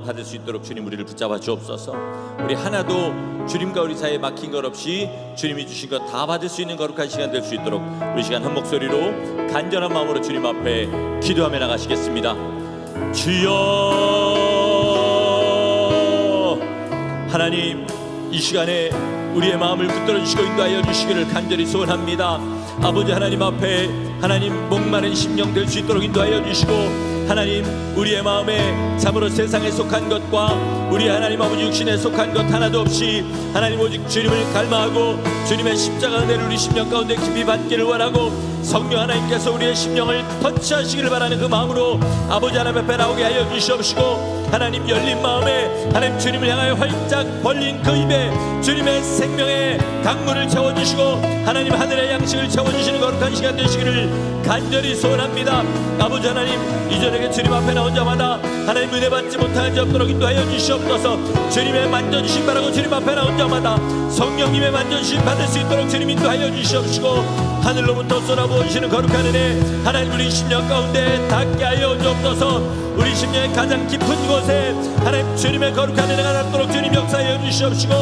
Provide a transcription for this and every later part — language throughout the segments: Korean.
받을 수 있도록 주님 우리를 붙잡아 주옵소서. 우리 하나도 주님과 우리 사이에 막힌 것 없이 주님이 주신 것 다 받을 수 있는 거룩한 시간 될 수 있도록 우리 시간 한 목소리로 간절한 마음으로 주님 앞에 기도하며 나가시겠습니다. 주여, 하나님 이 시간에 우리의 마음을 붙들어 주시고 인도하여 주시기를 간절히 소원합니다. 아버지 하나님 앞에 하나님 목마른 심령 될 수 있도록 인도하여 주시고, 하나님 우리의 마음에 참으로 세상에 속한 것과 우리 하나님 아버지 육신에 속한 것 하나도 없이 하나님 오직 주님을 갈망하고 주님의 십자가 은혜를 우리 심령 가운데 깊이 받기를 원하고, 성령 하나님께서 우리의 심령을 터치하시기를 바라는 그 마음으로 아버지 하나님 앞에 나오게 하여 주시옵시고, 하나님 열린 마음에 하나님 주님을 향하여 활짝 벌린 그 입에 주님의 생명의 강물을 채워주시고 하나님 하늘의 양식을 채워주시는 거룩한 시간 되시기를 간절히 소원합니다. 아버지 하나님 이전에게 주님 앞에 나온 자마다 하나님 은혜 받지 못하는 자 없도록 인도하여 주시옵소서. 주님의 만져주심 바라고 주님 앞에 나온 자마다 성령님의 만져주심 받을 수 있도록 주님 인도하여 주시옵시고, 하늘로부터 쏟아부어주시는 거룩한 은혜 하나님 우리 심령 가운데 닿게 하여 주옵소서. 우리 심령의 가장 깊은 곳에 하나님 주님의 거룩한 은혜가 닿도록 주님 역사하여 주시옵시고,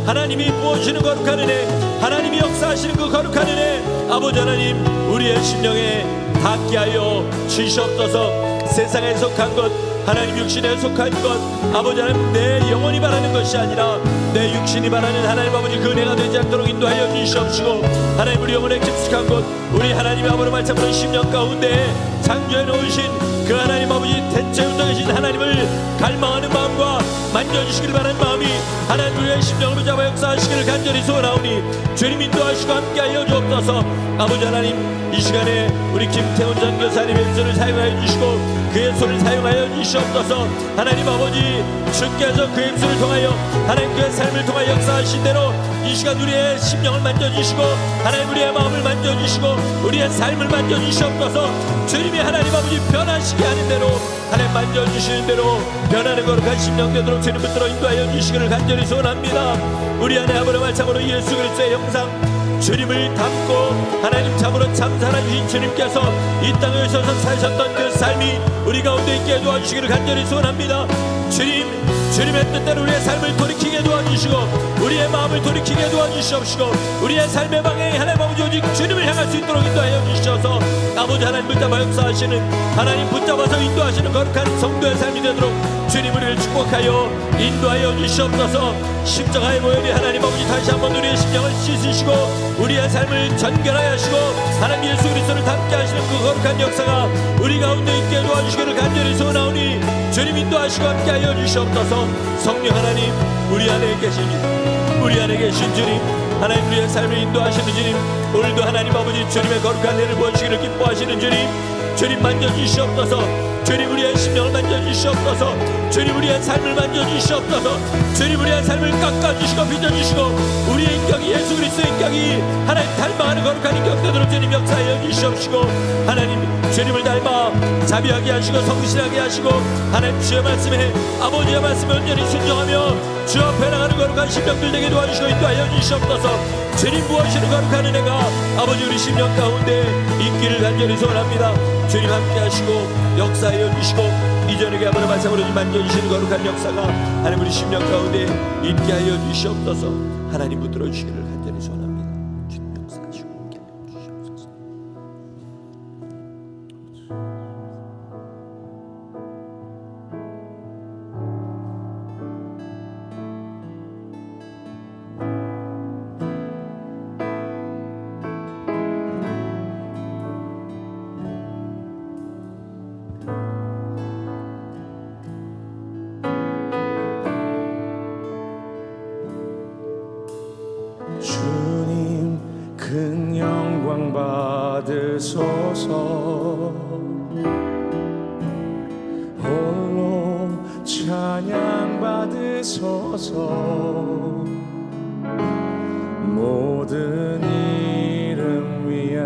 하나님이 부어주시는 거룩한 은혜, 하나님이 역사하시는 그 거룩한 은혜 아버지 하나님 우리의 심령에 닿게 하여 주시옵소서. 세상에 속한 것, 하나님 육신에 속한 것 아버지 하나님 내 영혼이 바라는 것이 아니라 내 육신이 바라는 하나님 아버지 그 은혜가 되지 않도록 인도하여 주시옵시고, 하나님 우리 영혼에 깊숙한 곳 우리 하나님의 아버지 말씀으로 심령 가운데 창조해 놓으신 그 하나님 아버지 대체우터 계신 하나님을 갈망하는 마음과 만져주시길 바라는 마음이 하나님 우리의 심령을 붙잡아 역사하시기를 간절히 소원하오니 주님 인도하시고 함께하여 주옵소서. 아버지 하나님 이 시간에 우리 김태훈 전교사님의 손을 사용하여 주시고 그의 손을 사용하여 주시옵소서. 하나님 아버지 주께서 그의 입술을 통하여 하나님 그의 삶을 통하여 역사하신 대로 이 시간 우리의 심령을 만져주시고 하나님 우리의 마음을 만져주시고 우리의 삶을 만져주시옵소서. 주님이 하나님 아버지 변하시게 하는 대로 하나님 만져주시는 대로 변하는 거룩한 심령 되도록 주님 붙들어 인도하여 주시기를 간절히 소원합니다. 우리 안에 아버지 말씀으로 예수 그리스도의 형상 주님을 닮고 하나님 참으로 참 살아주신 주님께서 이 땅에 오셔서 사셨던 그 삶이 우리 가운데 있게 도와주시기를 간절히 소원합니다. 주님의 뜻대로 우리의 삶을 돌이키게 도와주시고 우리의 마음을 돌이키게 도와주시옵시고 우리의 삶의 방향이 하나님 아버지 오직 주님을 향할 수 있도록 인도하여 주시옵소서. 아버지 하나님 붙잡아 역사하시는 하나님 붙잡아서 인도하시는 거룩한 성도의 삶이 되도록 주님 우리를 축복하여 인도하여 주시옵소서. 십자가의 보혈이 하나님 아버지 다시 한번 우리의 심령을 씻으시고 우리의 삶을 전결하여 하시고 하나님 예수 그리스도를 닮게 하시는 그 거룩한 역사가 우리 가운데 있게 도와주시기를 간절히 소원하오니 주님 인도하시고 함께하여 주시옵소서. 성령 하나님 우리 안에 계신 주님 하나님 우리의 삶을 인도하시는 주님, 오늘도 하나님 아버지 주님의 거룩한 은혜를 부어주시기를 기뻐하시는 주님 만져주시옵소서. 주님 우리의 심령을 만져주시옵소서. 주님 우리의 삶을 만져주시옵소서. 주님 우리의 삶을 깎아주시고 빚어주시고 우리의 인격이 예수 그리스도의 인격이 하나님 닮아가는 거룩한 인격 되도록 주님 역사하여 주시옵시고 하나님 주님을 닮아 자비하게 하시고 성실하게 하시고 하나님 주의 말씀에 아버지의 말씀에 온전히 순종하며 주 앞에 나가는 거룩한 심령들 되게 도와주시고 인도하여 주시옵소서. 주님 부어주시는 거룩한 은혜가 아버지 우리 심령 가운데 있기를 간절히 소원합니다. 주님 함께 하시고 역사하여 주시고 이전에게 아버지 말씀으로 만져주시는 거룩한 역사가 하나님 우리 심령 가운데 있게 하여 주시옵소서. 하나님 붙들어 주시기를 간절히 소원합니다. 주님 역사하시고 함께 하여 주시옵소서. 주님 큰 영광 받으소서. 홀로 찬양 받으소서. 모든 이름 위에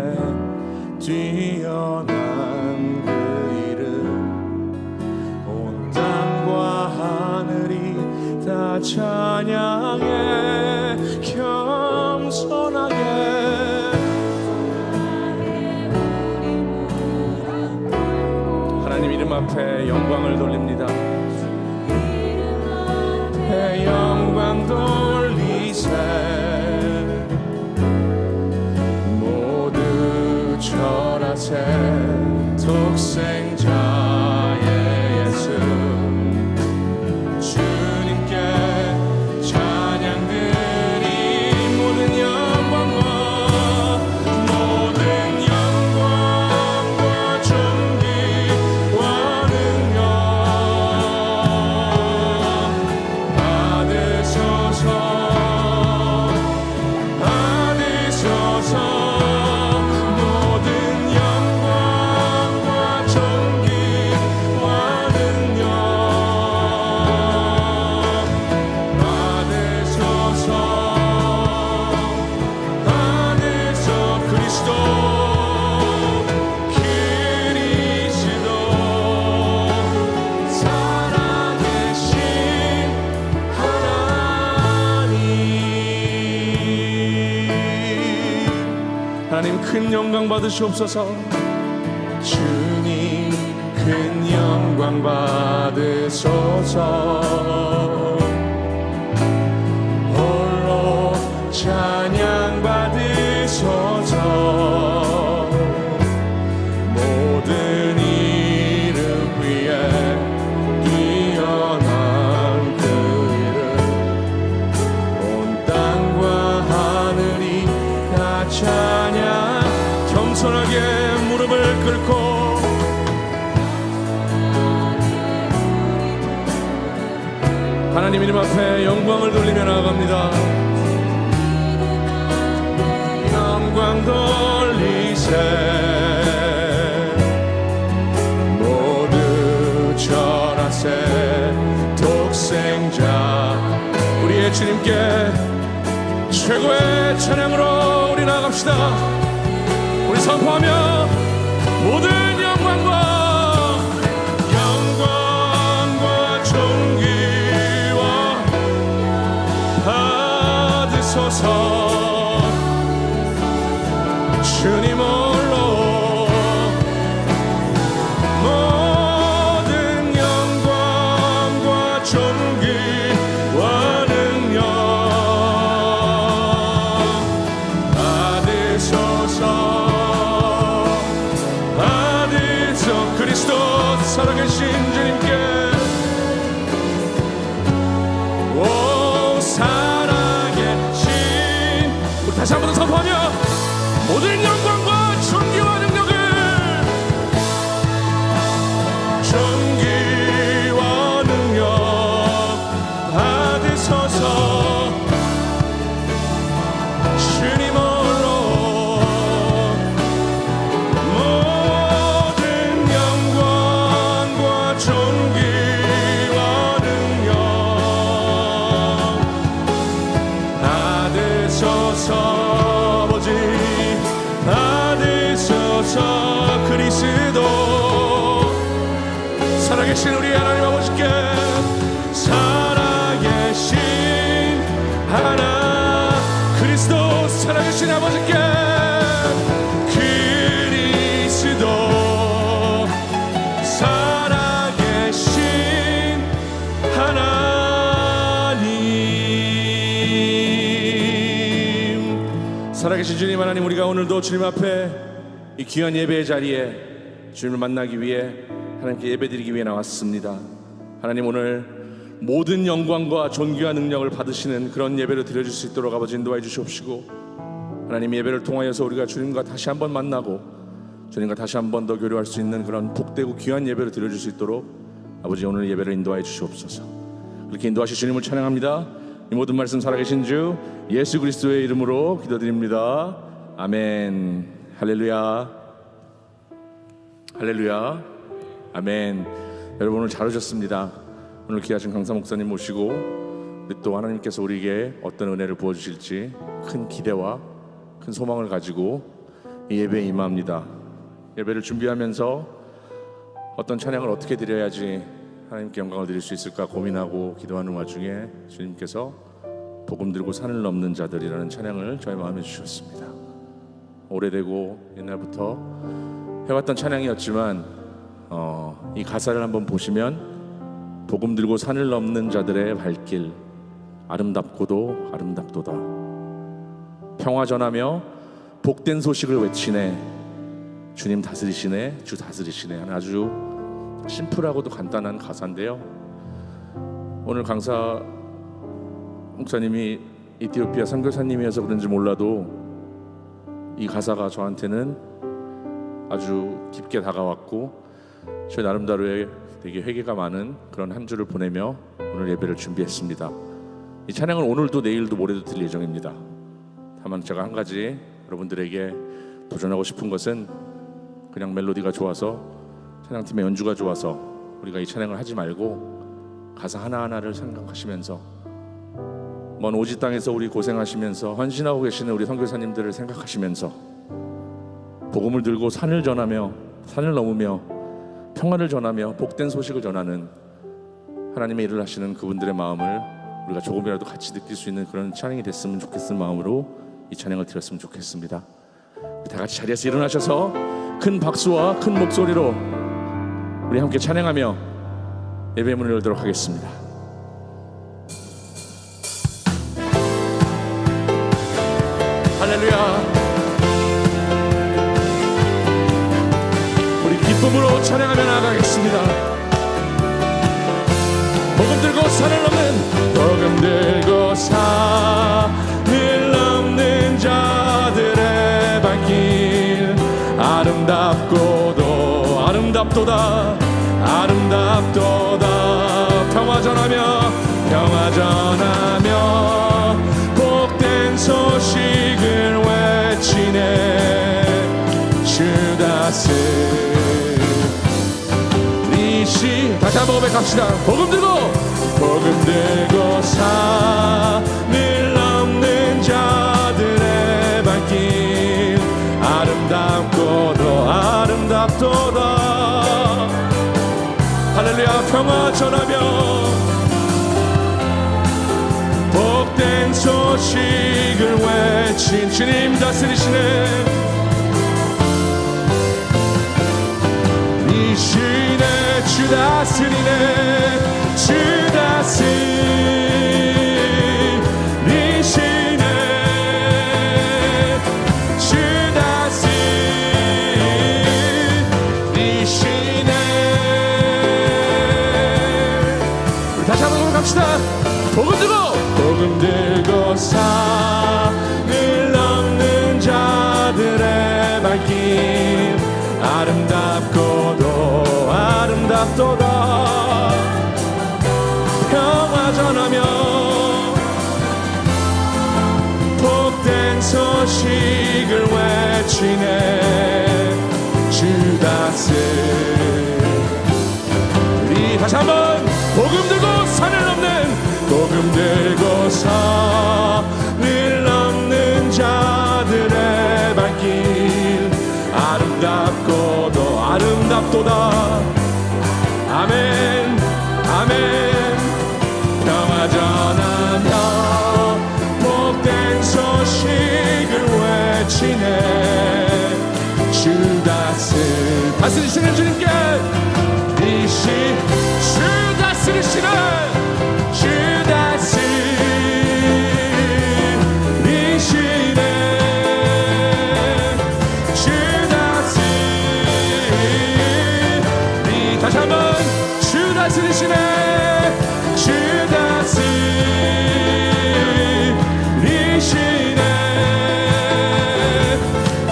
뛰어난 그 이름 온 땅과 하늘이 다 찬양해. 겸손하게 하나님 이름 앞에 영광을 돌립니다. 돌리세 모두 절하세 독생자의 예수 주님께 찬양드리 모든 영광과 존귀와 능력 받으소서 모든 영광과 존귀와 능력 받으소서 그리스도 살아계신 하나님 큰 영광 받으시옵소서 주님 큰 영광 받으소서 홀로 찬양 받으소서 모든 이름 위에 뛰어난 그 이름 온 땅과 하늘이 다 찬양 겸손하게 무릎을 꿇고 하나님 이름 앞에 영광을 돌리며 나아갑니다. 영광 돌리세 모두 절하세 독생자 우리의 주님께 최고의 찬양으로 우리 나아갑시다. 우리 선포하며 모든 영광과 존귀와 받으소서 주님 홀로 모든 영광과 존귀와 능력 받으소서 그리스도 살아계신 주님께 오 살아계신 우리 다시 한번 더 선포하며 모든 영광과 존귀와 능력을 존귀와 능력 받으소서 주님 홀로 모든 영광과 존귀와 능력 받으소서 아버지 받으소서 그리스도 살아계신 우리 하나님 아버지께 살아계신 하나 그리스도 살아계신 아버지께 그리스도 살아계신 하나님 살아계신 주님 하나님 우리가 오늘도 주님 앞에 이 귀한 예배의 자리에 주님을 만나기 위해 하나님께 예배드리기 위해 나왔습니다. 하나님 오늘 모든 영광과 존귀와 능력을 받으시는 그런 예배를 드려줄 수 있도록 아버지 인도하여 주시옵시고 하나님 예배를 통하여서 우리가 주님과 다시 한번 만나고 주님과 다시 한번 더 교류할 수 있는 그런 복되고 귀한 예배를 드려줄 수 있도록 아버지 오늘 예배를 인도하여 주시옵소서. 그렇게 인도하신 주님을 찬양합니다. 이 모든 말씀 살아계신 주 예수 그리스도의 이름으로 기도드립니다. 아멘. 할렐루야. 할렐루야. 아멘. 여러분 오늘 잘 오셨습니다. 오늘 귀하신 강사 목사님 모시고 우리 또 하나님께서 우리에게 어떤 은혜를 부어주실지 큰 기대와 큰 소망을 가지고 이 예배에 임합니다. 예배를 준비하면서 어떤 찬양을 어떻게 드려야지 하나님께 영광을 드릴 수 있을까 고민하고 기도하는 와중에 주님께서 복음 들고 산을 넘는 자들이라는 찬양을 저의 마음에 주셨습니다. 오래되고 옛날부터 해왔던 찬양이었지만 이 가사를 한번 보시면 복음 들고 산을 넘는 자들의 발길 아름답고도 아름답도다. 평화 전하며 복된 소식을 외치네. 주님 다스리시네. 주 다스리시네. 하는 아주 심플하고도 간단한 가사인데요, 오늘 강사 목사님이 이티오피아 선교사님이어서 그런지 몰라도 이 가사가 저한테는 아주 깊게 다가왔고, 저희 나름대로의 되게 회개가 많은 그런 한 주를 보내며 오늘 예배를 준비했습니다. 이 찬양은 오늘도 내일도 모레도 드릴 예정입니다. 다만 제가 한 가지 여러분들에게 도전하고 싶은 것은, 그냥 멜로디가 좋아서, 찬양팀의 연주가 좋아서 우리가 이 찬양을 하지 말고 가사 하나하나를 생각하시면서, 먼 오지 땅에서 우리 고생하시면서 헌신하고 계시는 우리 선교사님들을 생각하시면서 복음을 들고 산을 전하며, 산을 넘으며 평화를 전하며 복된 소식을 전하는 하나님의 일을 하시는 그분들의 마음을 우리가 조금이라도 같이 느낄 수 있는 그런 찬양이 됐으면 좋겠는 마음으로 이 찬양을 드렸으면 좋겠습니다. 우리 다 같이 자리에서 일어나셔서 큰 박수와 큰 목소리로 우리 함께 찬양하며 예배 문을 열도록 하겠습니다. 할렐루야. 우리 기쁨으로 찬양하며 나아가겠습니다. 복음 들고 산을 넘는, 복음 들고 산을 넘는 자들의 발길, 아름답고도 아름답도다. 아름답도다. 평화 전하며, 평화 전하며 복된 소식을 외치네. 주 다스리시. 다시 한번 고백합시다. 복음 들고, 복음 들고 산을 넘는 자들의 발길, 아름답고도 아름답도다. 할렐루야. 평화 전하며 복된 소식을 외친 주님 다스리시네. 이시네. 주 다스리네. 주 다스리시네. 주 다스리시네. 우리 다시 한번 고백합시다. 복음 들고, 복음 들고 산을 넘는 자들의 발길, 아름답고도 아름답도다. 평화 전하며 복된 소식을 외치네. 주 다스리. 다시 한번. 복음 들고 산을 넘는, 복음 들고 산을 넘는 자들의 발길, 아름답고도 아름답도다. 아멘. 아멘. 평화 전하며 복된 소식을 외치네. 주 다스리시는 주님께 이시. 주 다스리시는 주 다스리시네. 주 다스리. 다시 한번. 주 다스리시네. 주 다스리시네.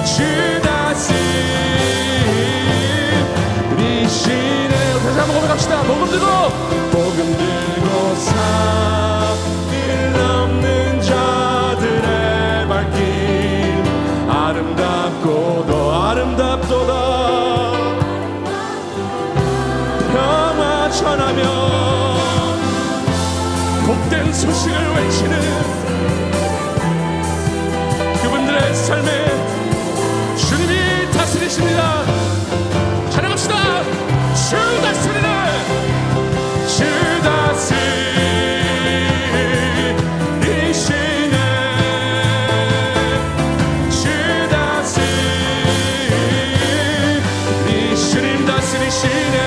주 다스리시네. 다시 한번 고백합시다. 복음 들고, 복음 들고 산을 넘는 자들의 발길, 아름답고도 아름답도다. 평화 전하며 복된 소식을 외치는 그분들의 삶에 주님이 다스리십니다. 찬양합시다. 주 다스리네. 주 다스리시네. 주 다스리. 주님 다스리시네.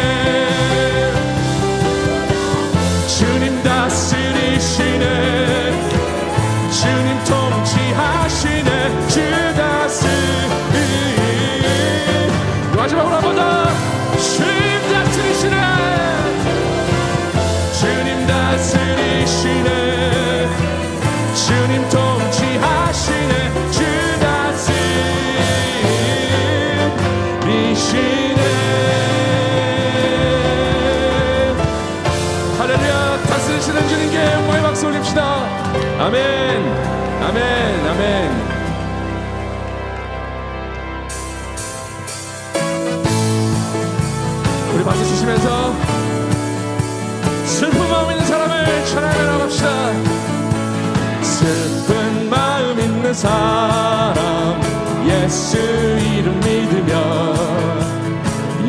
주님 다스리시네. 다스리시네 주님 통치하시네 주 다스리시네 할렐루야 다스리시는 주님께 영광의 박수 올립시다 아멘 아멘 아멘 우리 박수 치시면서 슬픈 마음 있는 사람을 찬양해 나갑시다 슬픈 마음 있는 사람 예수 이름 믿으며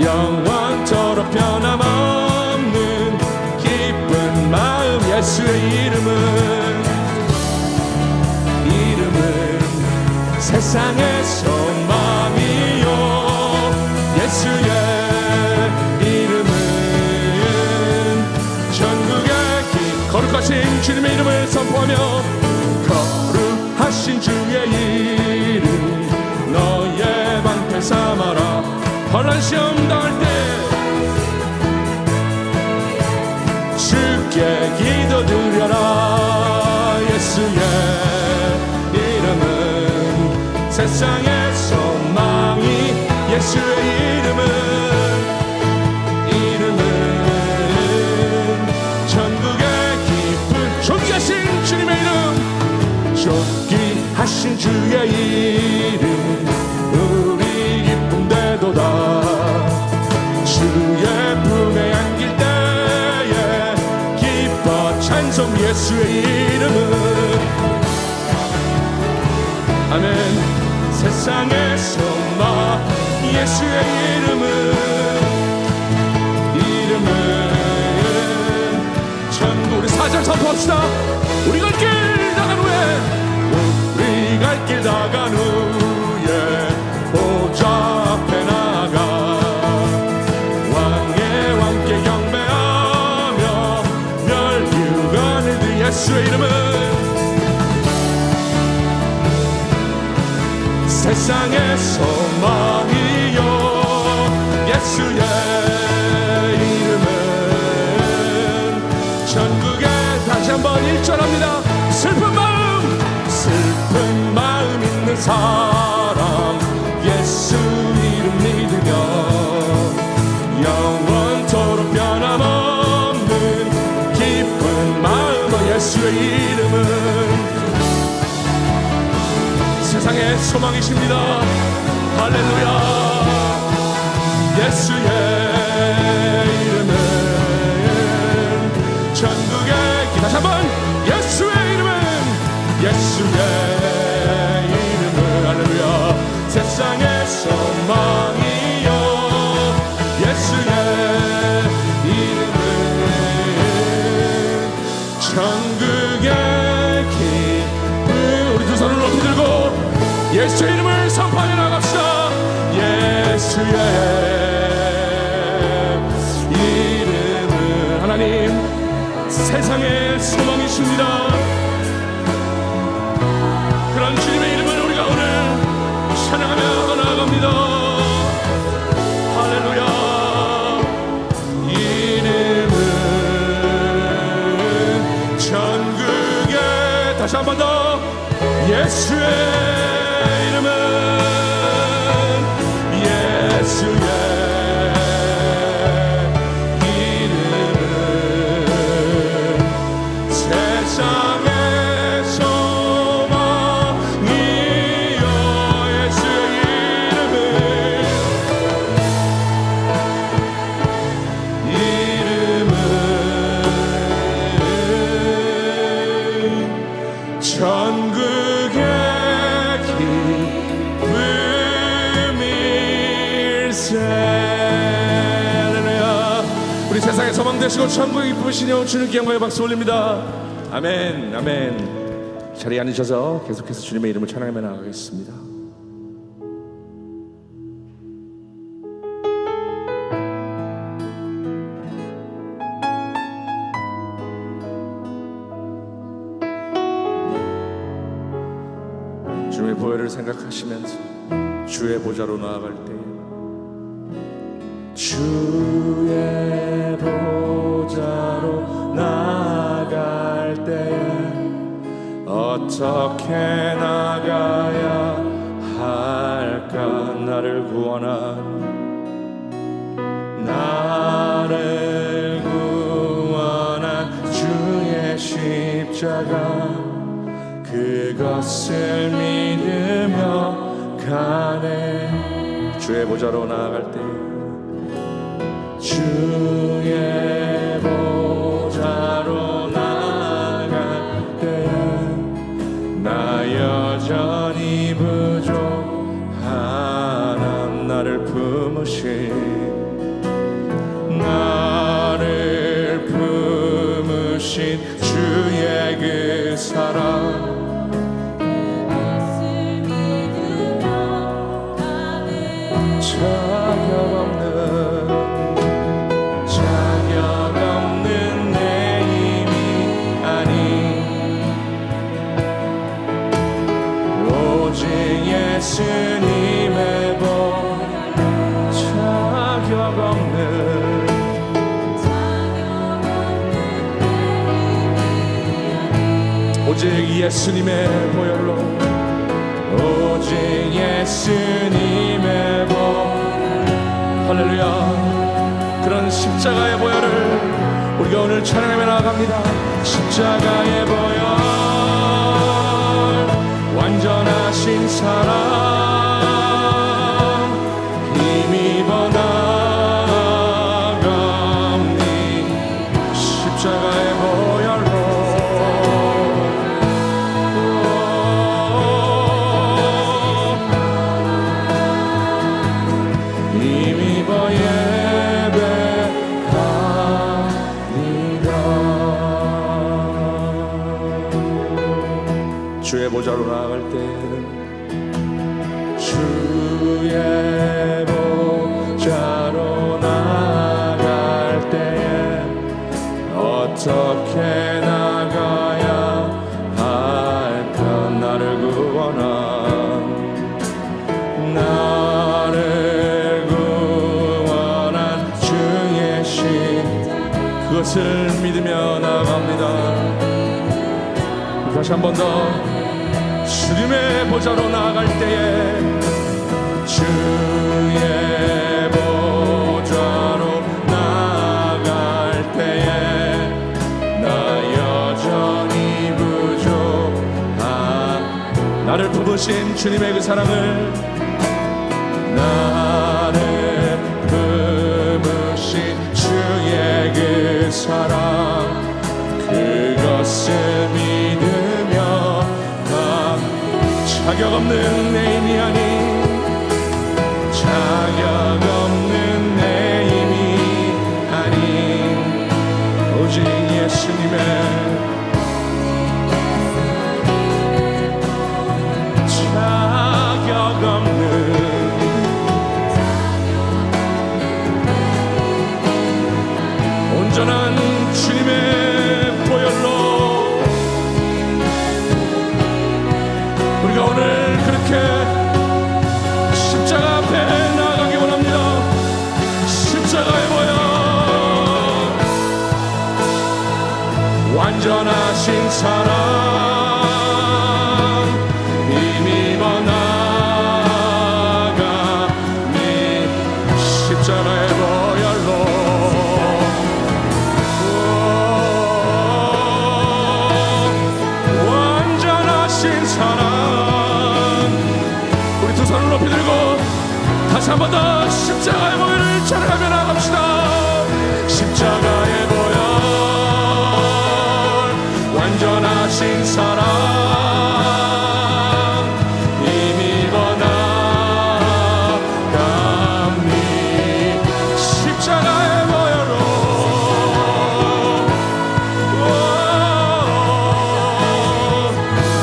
영원토록 변함없는 기쁜 마음 예수의 이름은 세상의 소망이요 예수의 이름은 전국의 거룩하신 주님의 이름을 선포하며 거룩하신 주의 이름 너의 방패 삼아라 혼란 시험 당할 때 주께 기도드려라 예수의 이름은 세상의 소망이 예수의 이름은 전국의 기쁜 존귀하신 주님의 이름 존귀하신 주의 이름 우리 기쁨되도다 주의 품에 안길 때에 기뻐 찬송 예수의 이름은 아멘 세상의 소망 예수의 이름은 전국 우리 4절 선포합시다 우리 갈 길 나간 후에 우리 갈 길 나간 후에 보좌 앞에 나가 왕의 왕께 경배하며 멸류관을 드 예수의 이름은 세상의 소망이요 예수의 이름은 전국에 다시 한번 1절합니다 슬픈 마음 있는 사람 예수 이름 믿으며 영원토록 변함없는 기쁜 마음 예수의 이름은 세상의 소망이십니다 할렐루야 예수의 이름은 전국의 다시 한번 예수의 이름은 할렐루야 세상의 소망이요 예수의 이름은 전국의 기쁨 우리 두 손을 높이 들고 예수의 이름을 선포하며 나갑시다 예수의 이름은 하나님 세상의 소망이십니다 그런 주님의 이름을 우리가 오늘 찬양하며 나아갑니다 할렐루야 이름은 전국에 다시 한 번 더 예수의 이름은 예수의 이름은 세상의 소망이요 예수의 이름은 전국의 기쁨일세 할렐루야 우리 세상의 소망 되시고 천국의 기쁨이시니 주님께 영광의 박수 올립니다 아멘 아멘 자리에 앉으셔서 계속해서 주님의 이름을 찬양하며 나가겠습니다 주님의 보혈을 생각하시면서 주의 보좌로 나아갈 때 주의 보좌로 나아갈 어떻게 나가야 할까? 나를 구원한 주의 십자가 그것을 믿으며 가네. 주의 보좌로 나아갈 때 주의 보좌로 나아갈 때 나 여전히 부족한 나를 품으신 주의 그 사랑 자격 없는 내 힘이 아닌 오직 예수님의 보 자격 없는 오직 예수님의 보혈로 오직 예수님의 보 할렐루야. 그런 십자가의 보혈을 우리가 오늘 찬양하며 나아갑니다. 십자가의 보혈 완전하신 사랑 힘입어 나아갑니 십자가의 보혈로 힘입어 예배하리라. 주의 보좌로 나아갈 때에는 주의 보좌로 나아갈 때에 어떻게 나가야 할까? 나를 구원한 주의 신 그것을 믿으며 나아갑니다. 다시 한 번 더 주님의 보좌로 나아갈 때에 주의 보좌로 나아갈 때에 나 여전히 부족한 나를 품으신 주님의 그 사랑을 나를 품으신 주의 그 사랑 그것을 믿으며 자격 없는 내 힘이 아닌 자격 없는 내 힘이 아닌 오직 예수님의 자격 없는 온전한 주님의 보혈로 우리가 오늘 그렇게 십자가 앞에 나아가기 원합니다. 십자가의 보혈 완전하신 사랑 힘입어 나아가니 십자가의 보혈로 완전하신 사랑 우리 두 손을 높이 들고 다시 한 번 더 십자가의 보혈을 찬양하며 나갑시다. 십자가의 보혈 완전하신 사랑 힘입어 나아갑니 십자가의 보혈로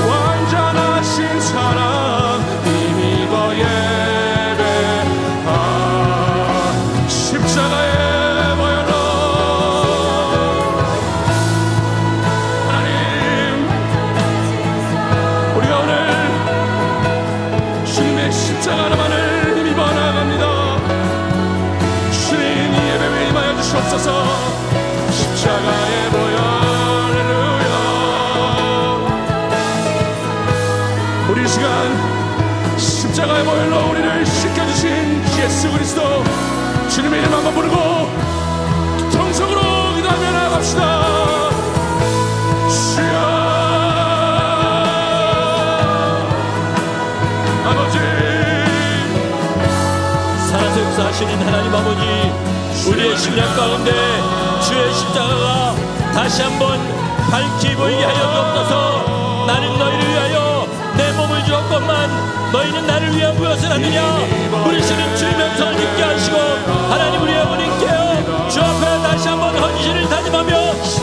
완전하신 사랑 힘입어 예배하 십자가의 보혈로 하나님 시간 십자가의 보혈로 우리를 씻겨주신 예수 그리스도 주님의 이름 한번 부르고 통성으로 기도하며 나아갑시다. 주여 아버지, 살아서 역사하시는 하나님 아버지, 우리의 심령 가운데 주의 십자가가 다시 한번 밝히 보이게 하여 주옵소서. 나는 너희를 위하여 내 몸을 주었건만 너희는 나를 위하여 무엇을 하느냐. 부르시는 주의 명성을 듣게 하시고 하나님 우리 아버님께요 주 앞에 다시 한번 헌신을 다짐하며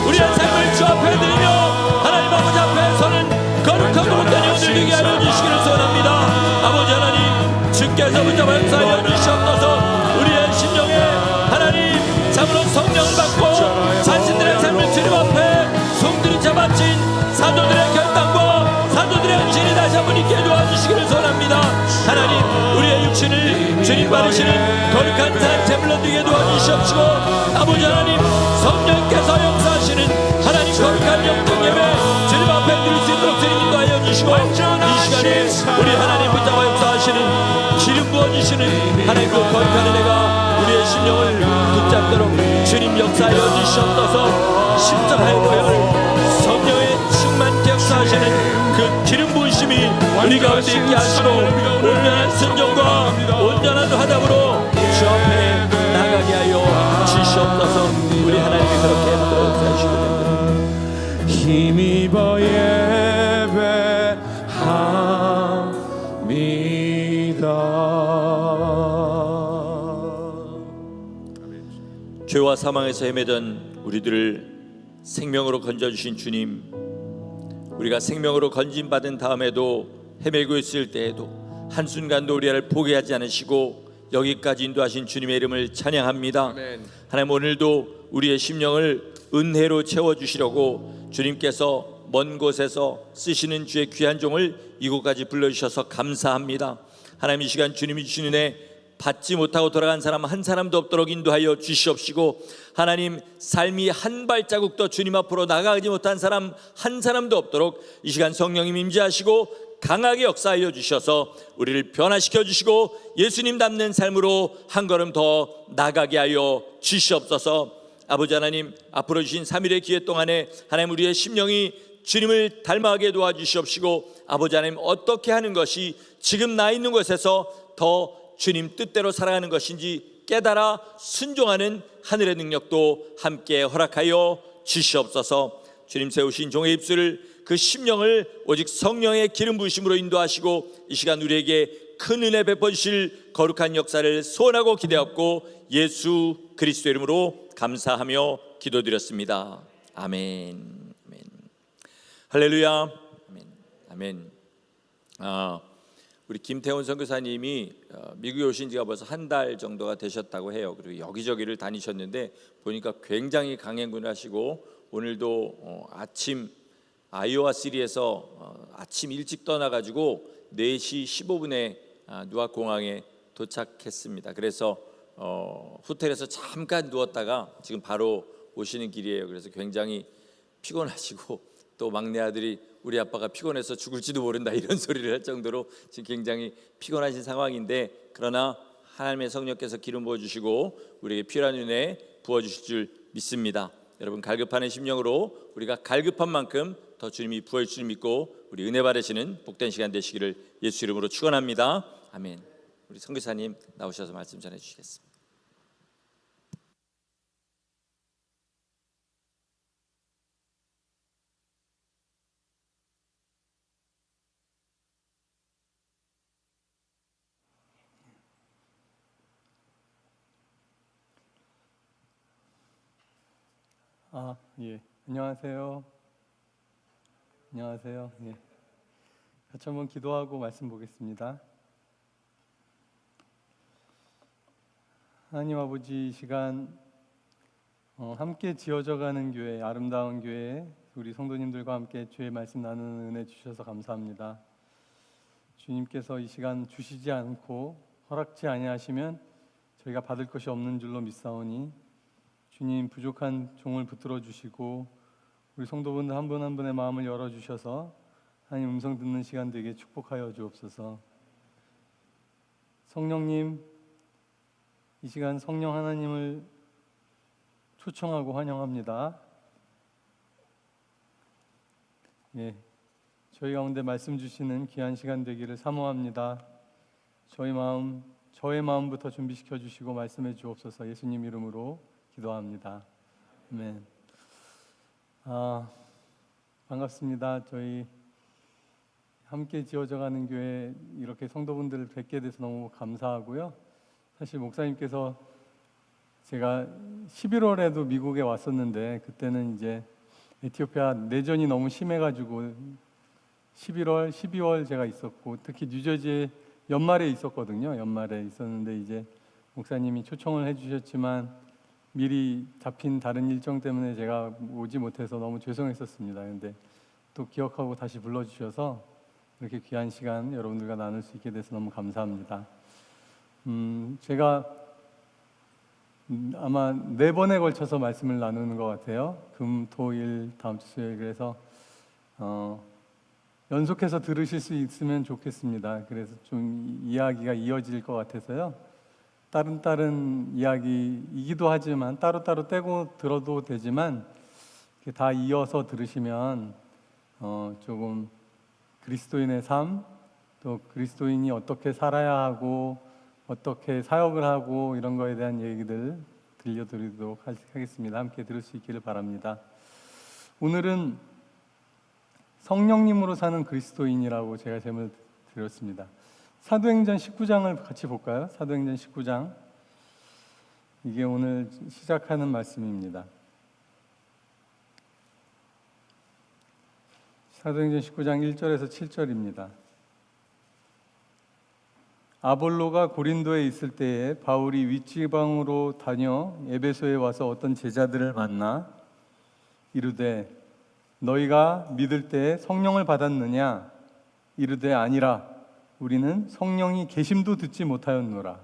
우리의 삶을 주 앞에 드리며 하나님 아버지 앞에 서는 거룩하고 온전히 오늘 되게 하여 주시기를 소원합니다. 아버지 하나님, 주께서 붙잡아 역사하여 주시옵소서. 우리의 심령에 하나님 참으로 성령을 받고 자신들의 삶을 주님 앞에 송두리 잡아친 사도들의 결단과 사도들의 헌신이 다시 한번 있게 도와주시기를 소원합니다. 하나님, 우리의 육신을 주님 바르시는 거룩한 산 제물로 드리게 도와주시옵시고 아버지 하나님, 성령께서 역사하시는 하나님 거룩한 영적 예배 주님 앞에 드릴 수 있도록 주님 인도하여 주시고 이 시간에 우리 하나님 붙잡아 역사하시는 기름 부어주시는 하나님 그 거룩한 은혜가 우리의 심령을 붙잡도록 주님 역사하여 주시옵소서. 십자가의 보혈 성령의 충만케 역사하시는 그 기름 부으심이 우리 가운데 있게 하시고 온전한 순종과 온전한 화답으로 주 앞에 나가게 하여 주시옵소서. 우리 하나님이 그렇게 역사하시고 힘입어 예배합니다. 죄와 사망에서 헤매던 우리들을 생명으로 건져주신 주님, 우리가 생명으로 건진받은 다음에도 헤매고 있을 때에도 한순간도 우리를 포기하지 않으시고 여기까지 인도하신 주님의 이름을 찬양합니다. 아멘. 하나님, 오늘도 우리의 심령을 은혜로 채워주시려고 주님께서 먼 곳에서 쓰시는 주의 귀한 종을 이곳까지 불러주셔서 감사합니다. 하나님, 이 시간 주님이 주신 은혜 받지 못하고 돌아간 사람 한 사람도 없도록 인도하여 주시옵시고 하나님, 삶이 한 발자국도 주님 앞으로 나가지 못한 사람 한 사람도 없도록 이 시간 성령님 임재하시고 강하게 역사하여 주셔서 우리를 변화시켜 주시고 예수님 닮는 삶으로 한 걸음 더 나가게 하여 주시옵소서. 아버지 하나님, 앞으로 주신 3일의 기회 동안에 하나님 우리의 심령이 주님을 닮아가게 도와주시옵시고 아버지 하나님, 어떻게 하는 것이 지금 나 있는 곳에서 더 주님 뜻대로 살아가는 것인지 깨달아 순종하는 하늘의 능력도 함께 허락하여 주시옵소서. 주님 세우신 종의 입술을 그 심령을 오직 성령의 기름 부으심으로 인도하시고 이 시간 우리에게 큰 은혜 베푸실 거룩한 역사를 소원하고 기대하고 예수 그리스도 이름으로 감사하며 기도드렸습니다. 아멘. 아멘. 할렐루야. 아멘. 아멘. 우리 김태훈 선교사님이 미국에 오신 지가 벌써 한 달 정도가 되셨다고 해요. 그리고 여기저기를 다니셨는데 보니까 굉장히 강행군을 하시고 오늘도 아침 아이오와 시리에서 아침 일찍 떠나가지고 4시 15분에 누아크 공항에 도착했습니다. 그래서 호텔에서 잠깐 누웠다가 지금 바로 오시는 길이에요. 그래서 굉장히 피곤하시고 또 막내 아들이 우리 아빠가 피곤해서 죽을지도 모른다 이런 소리를 할 정도로 지금 굉장히 피곤하신 상황인데, 그러나 하나님의 성령께서 기름 부어주시고 우리에게 필요한 은혜 부어주실 줄 믿습니다. 여러분, 갈급하는 심령으로 우리가 갈급한 만큼 더 주님이 부어줄 줄 믿고 우리 은혜 받으시는 복된 시간 되시기를 예수 이름으로 축원합니다. 아멘. 우리 선교사님 나오셔서 말씀 전해 주시겠습니다. 예. 안녕하세요. 안녕하세요. 예. 같이 한번 기도하고 말씀 보겠습니다. 하나님 아버지, 이 시간 함께 지어져가는 교회, 아름다운 교회, 우리 성도님들과 함께 주의 말씀 나누는 은혜 주셔서 감사합니다. 주님께서 이 시간 주시지 않고 허락지 아니하시면 저희가 받을 것이 없는 줄로 믿사오니 주님, 부족한 종을 붙들어 주시고 우리 성도분들 한 분 한 분의 마음을 열어주셔서 하나님 음성 듣는 시간 되게 축복하여 주옵소서. 성령님, 이 시간 성령 하나님을 초청하고 환영합니다. 예, 저희 가운데 말씀 주시는 귀한 시간 되기를 사모합니다. 저의 마음부터 준비시켜 주시고 말씀해 주옵소서. 예수님 이름으로 기도합니다. 아멘. 반갑습니다. 저희 함께 지어져가는 교회 이렇게 성도분들을 뵙게 돼서 너무 감사하고요. 사실 목사님께서 제가 11월에도 미국에 왔었는데 그때는 이제 에티오피아 내전이 너무 심해가지고 11월, 12월 제가 있었고 특히 뉴저지에 연말에 있었거든요. 연말에 있었는데 이제 목사님이 초청을 해주셨지만 미리 잡힌 다른 일정 때문에 제가 오지 못해서 너무 죄송했었습니다. 근데 또 기억하고 다시 불러주셔서 이렇게 귀한 시간 여러분들과 나눌 수 있게 돼서 너무 감사합니다. 제가 아마 4번에 걸쳐서 말씀을 나누는 것 같아요. 금, 토, 일, 다음 주 수요일. 그래서 연속해서 들으실 수 있으면 좋겠습니다. 그래서 좀 이야기가 이어질 것 같아서요. 다른 이야기이기도 하지만 따로따로 떼고 들어도 되지만 이렇게 다 이어서 들으시면 조금 그리스도인의 삶, 또 그리스도인이 어떻게 살아야 하고 어떻게 사역을 하고 이런 거에 대한 얘기들 들려드리도록 하겠습니다. 함께 들을 수 있기를 바랍니다. 오늘은 성령님으로 사는 그리스도인이라고 제가 제목을 드렸습니다. 사도행전 19장을 같이 볼까요? 사도행전 19장. 이게 오늘 시작하는 말씀입니다. 사도행전 19장 1절에서 7절입니다. 아볼로가 고린도에 있을 때에 바울이 윗지방으로 다녀 에베소에 와서 어떤 제자들을 만나 이르되 너희가 믿을 때에 성령을 받았느냐? 이르되 아니라 우리는 성령이 계심도 듣지 못하였노라.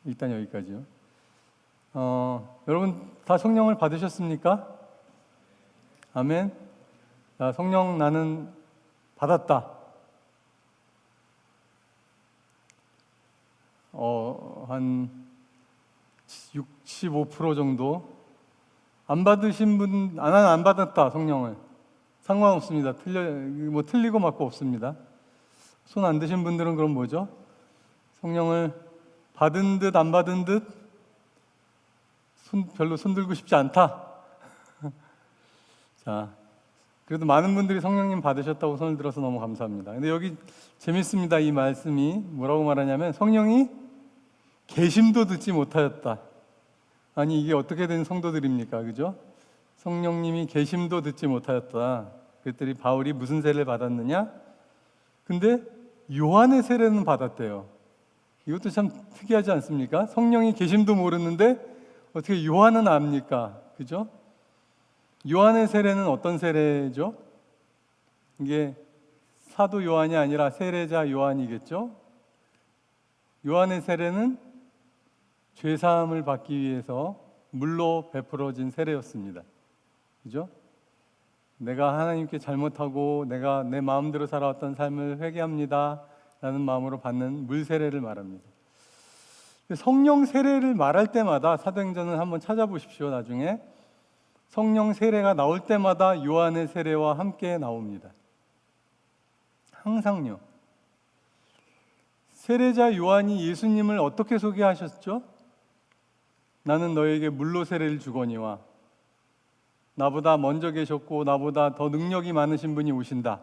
일단 여기까지요. 여러분 다 성령을 받으셨습니까? 아멘. 성령 나는 받았다. 한 65% 정도. 안 받으신 분, 나는 안 받았다. 성령을. 상관없습니다. 틀리고 맞고 없습니다. 손 안 드신 분들은 그럼 뭐죠? 성령을 받은 듯 안 받은 듯 별로 손 들고 싶지 않다. 자, 그래도 많은 분들이 성령님 받으셨다고 손을 들어서 너무 감사합니다. 근데 여기 재밌습니다. 이 말씀이 뭐라고 말하냐면 성령이 계심도 듣지 못하였다. 아니 이게 어떻게 된 성도들입니까? 그죠? 성령님이 계심도 듣지 못하였다. 그랬더니 바울이 무슨 세례를 받았느냐? 근데 요한의 세례는 받았대요. 이것도 참 특이하지 않습니까? 성령이 계심도 모르는데 어떻게 요한은 압니까? 그죠? 요한의 세례는 어떤 세례죠? 이게 사도 요한이 아니라 세례자 요한이겠죠? 요한의 세례는 죄사함을 받기 위해서 물로 베풀어진 세례였습니다. 그죠? 내가 하나님께 잘못하고 내가 내 마음대로 살아왔던 삶을 회개합니다 라는 마음으로 받는 물 세례를 말합니다. 성령 세례를 말할 때마다 사도행전을 한번 찾아보십시오. 나중에 성령 세례가 나올 때마다 요한의 세례와 함께 나옵니다. 항상요. 세례자 요한이 예수님을 어떻게 소개하셨죠? 나는 너에게 물로 세례를 주거니와 나보다 먼저 계셨고 나보다 더 능력이 많으신 분이 오신다.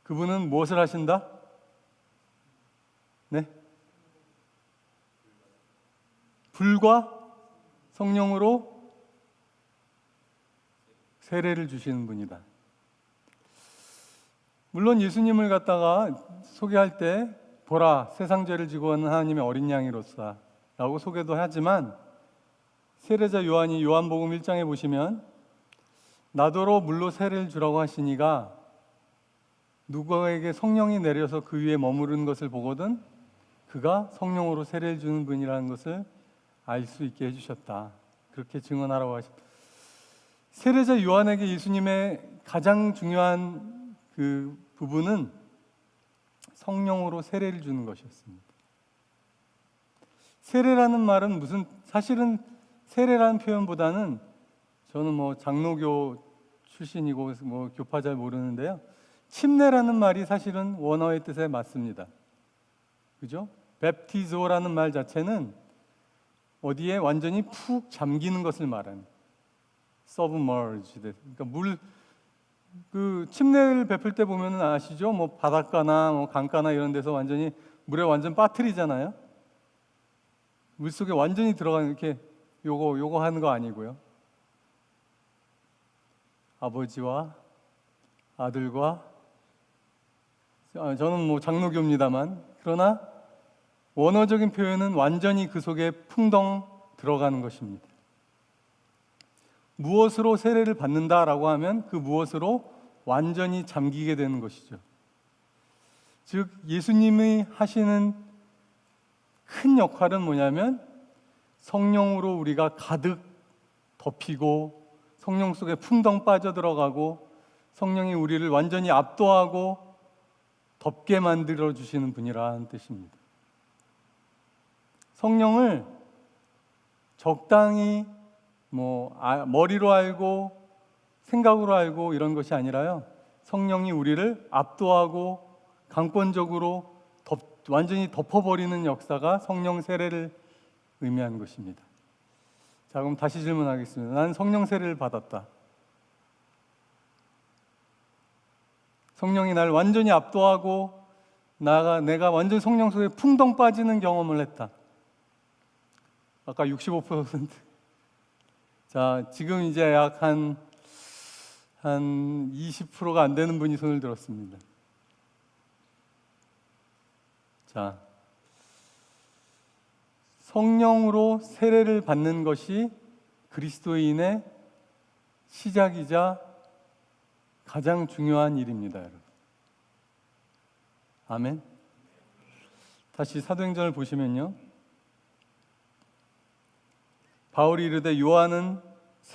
그분은 무엇을 하신다? 네? 불과 성령으로 세례를 주시는 분이다. 물론 예수님을 갖다가 소개할 때 보라 세상 죄를 지고 오는 하나님의 어린 양이로서 라고 소개도 하지만 세례자 요한이 요한복음 1장에 보시면 나더러 물로 세례를 주라고 하시니가 누구에게 성령이 내려서 그 위에 머무르는 것을 보거든 그가 성령으로 세례를 주는 분이라는 것을 알 수 있게 해주셨다. 그렇게 증언하라고 하십니다. 세례자 요한에게 예수님의 가장 중요한 그 부분은 성령으로 세례를 주는 것이었습니다. 세례라는 말은 사실은 세례라는 표현보다는 저는 뭐 장로교 출신이고 뭐 교파 잘 모르는데요. 침례라는 말이 사실은 원어의 뜻에 맞습니다. 그죠? 베프티조라는 말 자체는 어디에 완전히 푹 잠기는 것을 말하는 submerged. 그러니까 그 침례를 베풀 때 보면은 아시죠? 뭐 바닷가나 뭐 강가나 이런 데서 완전히 물에 완전 빠뜨리잖아요. 물 속에 완전히 들어가는 이렇게 요거 하는 거 아니고요. 아버지와 아들과 저는 뭐 장로교입니다만 그러나 원어적인 표현은 완전히 그 속에 풍덩 들어가는 것입니다. 무엇으로 세례를 받는다라고 하면 그 무엇으로 완전히 잠기게 되는 것이죠. 즉 예수님이 하시는 큰 역할은 뭐냐면 성령으로 우리가 가득 덮이고 성령 속에 풍덩 빠져들어가고 성령이 우리를 완전히 압도하고 덮게 만들어 주시는 분이라는 뜻입니다. 성령을 적당히 머리로 알고 생각으로 알고 이런 것이 아니라요. 성령이 우리를 압도하고 강권적으로 완전히 덮어버리는 역사가 성령 세례를 의미하는 것입니다. 자, 그럼 다시 질문하겠습니다. 나는 성령 세례를 받았다. 성령이 나를 완전히 압도하고 내가 완전 성령 속에 풍덩 빠지는 경험을 했다. 아까 65%. 자, 지금 이제 약 한 20%가 안 되는 분이 손을 들었습니다. 자, 성령으로 세례를 받는 것이 그리스도인의 시작이자 가장 중요한 일입니다, 여러분. 아멘. 다시 사도행전을 보시면요. 바울이 이르되 요한은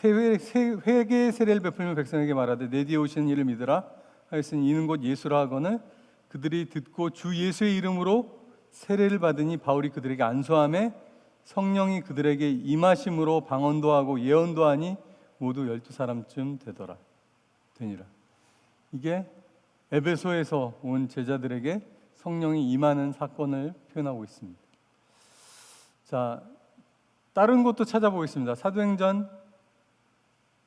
회개의 세례를 베풀며 백성에게 말하되 내 뒤에 오시는 이를 믿으라 하였으니 이는 곧 예수라 하거늘 그들이 듣고 주 예수의 이름으로 세례를 받으니 바울이 그들에게 안수하매 성령이 그들에게 임하심으로 방언도 하고 예언도 하니 모두 12사람쯤 되니라. 이게 에베소에서 온 제자들에게 성령이 임하는 사건을 표현하고 있습니다. 자, 다른 것도 찾아보겠습니다. 사도행전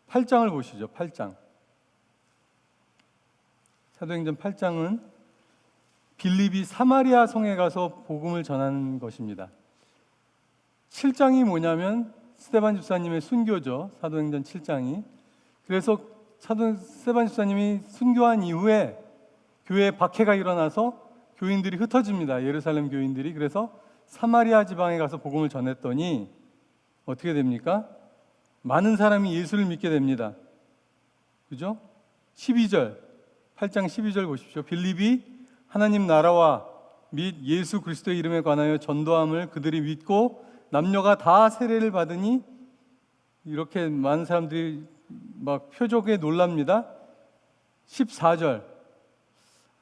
8장을 보시죠. 8장. 사도행전 8장은 빌립이 사마리아 성에 가서 복음을 전하는 것입니다. 7장이 뭐냐면 스데반 집사님의 순교죠. 사도행전 7장이. 그래서 스데반 집사님이 순교한 이후에 교회에 박해가 일어나서 교인들이 흩어집니다. 예루살렘 교인들이. 그래서 사마리아 지방에 가서 복음을 전했더니 어떻게 됩니까? 많은 사람이 예수를 믿게 됩니다. 그죠? 12절, 8장 12절 보십시오. 빌립이 하나님 나라와 및 예수 그리스도의 이름에 관하여 전도함을 그들이 믿고 남녀가 다 세례를 받으니 이렇게 많은 사람들이 막 표적에 놀랍니다. 14절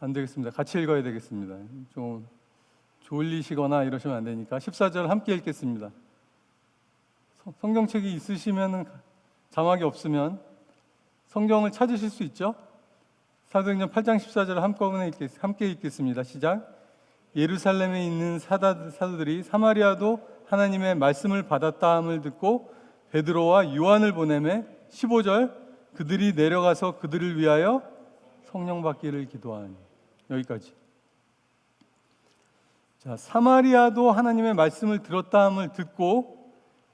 안 되겠습니다. 같이 읽어야 되겠습니다. 좀 졸리시거나 이러시면 안 되니까 14절 함께 읽겠습니다. 성경책이 있으시면 자막이 없으면 성경을 찾으실 수 있죠? 사도행전 8장 14절을 한꺼번에 함께 읽겠습니다. 시작. 예루살렘에 있는 사도들이 사마리아도 하나님의 말씀을 받았다함을 듣고 베드로와 요한을 보내매 15절 그들이 내려가서 그들을 위하여 성령 받기를 기도하니. 여기까지. 자, 사마리아도 하나님의 말씀을 들었다함을 듣고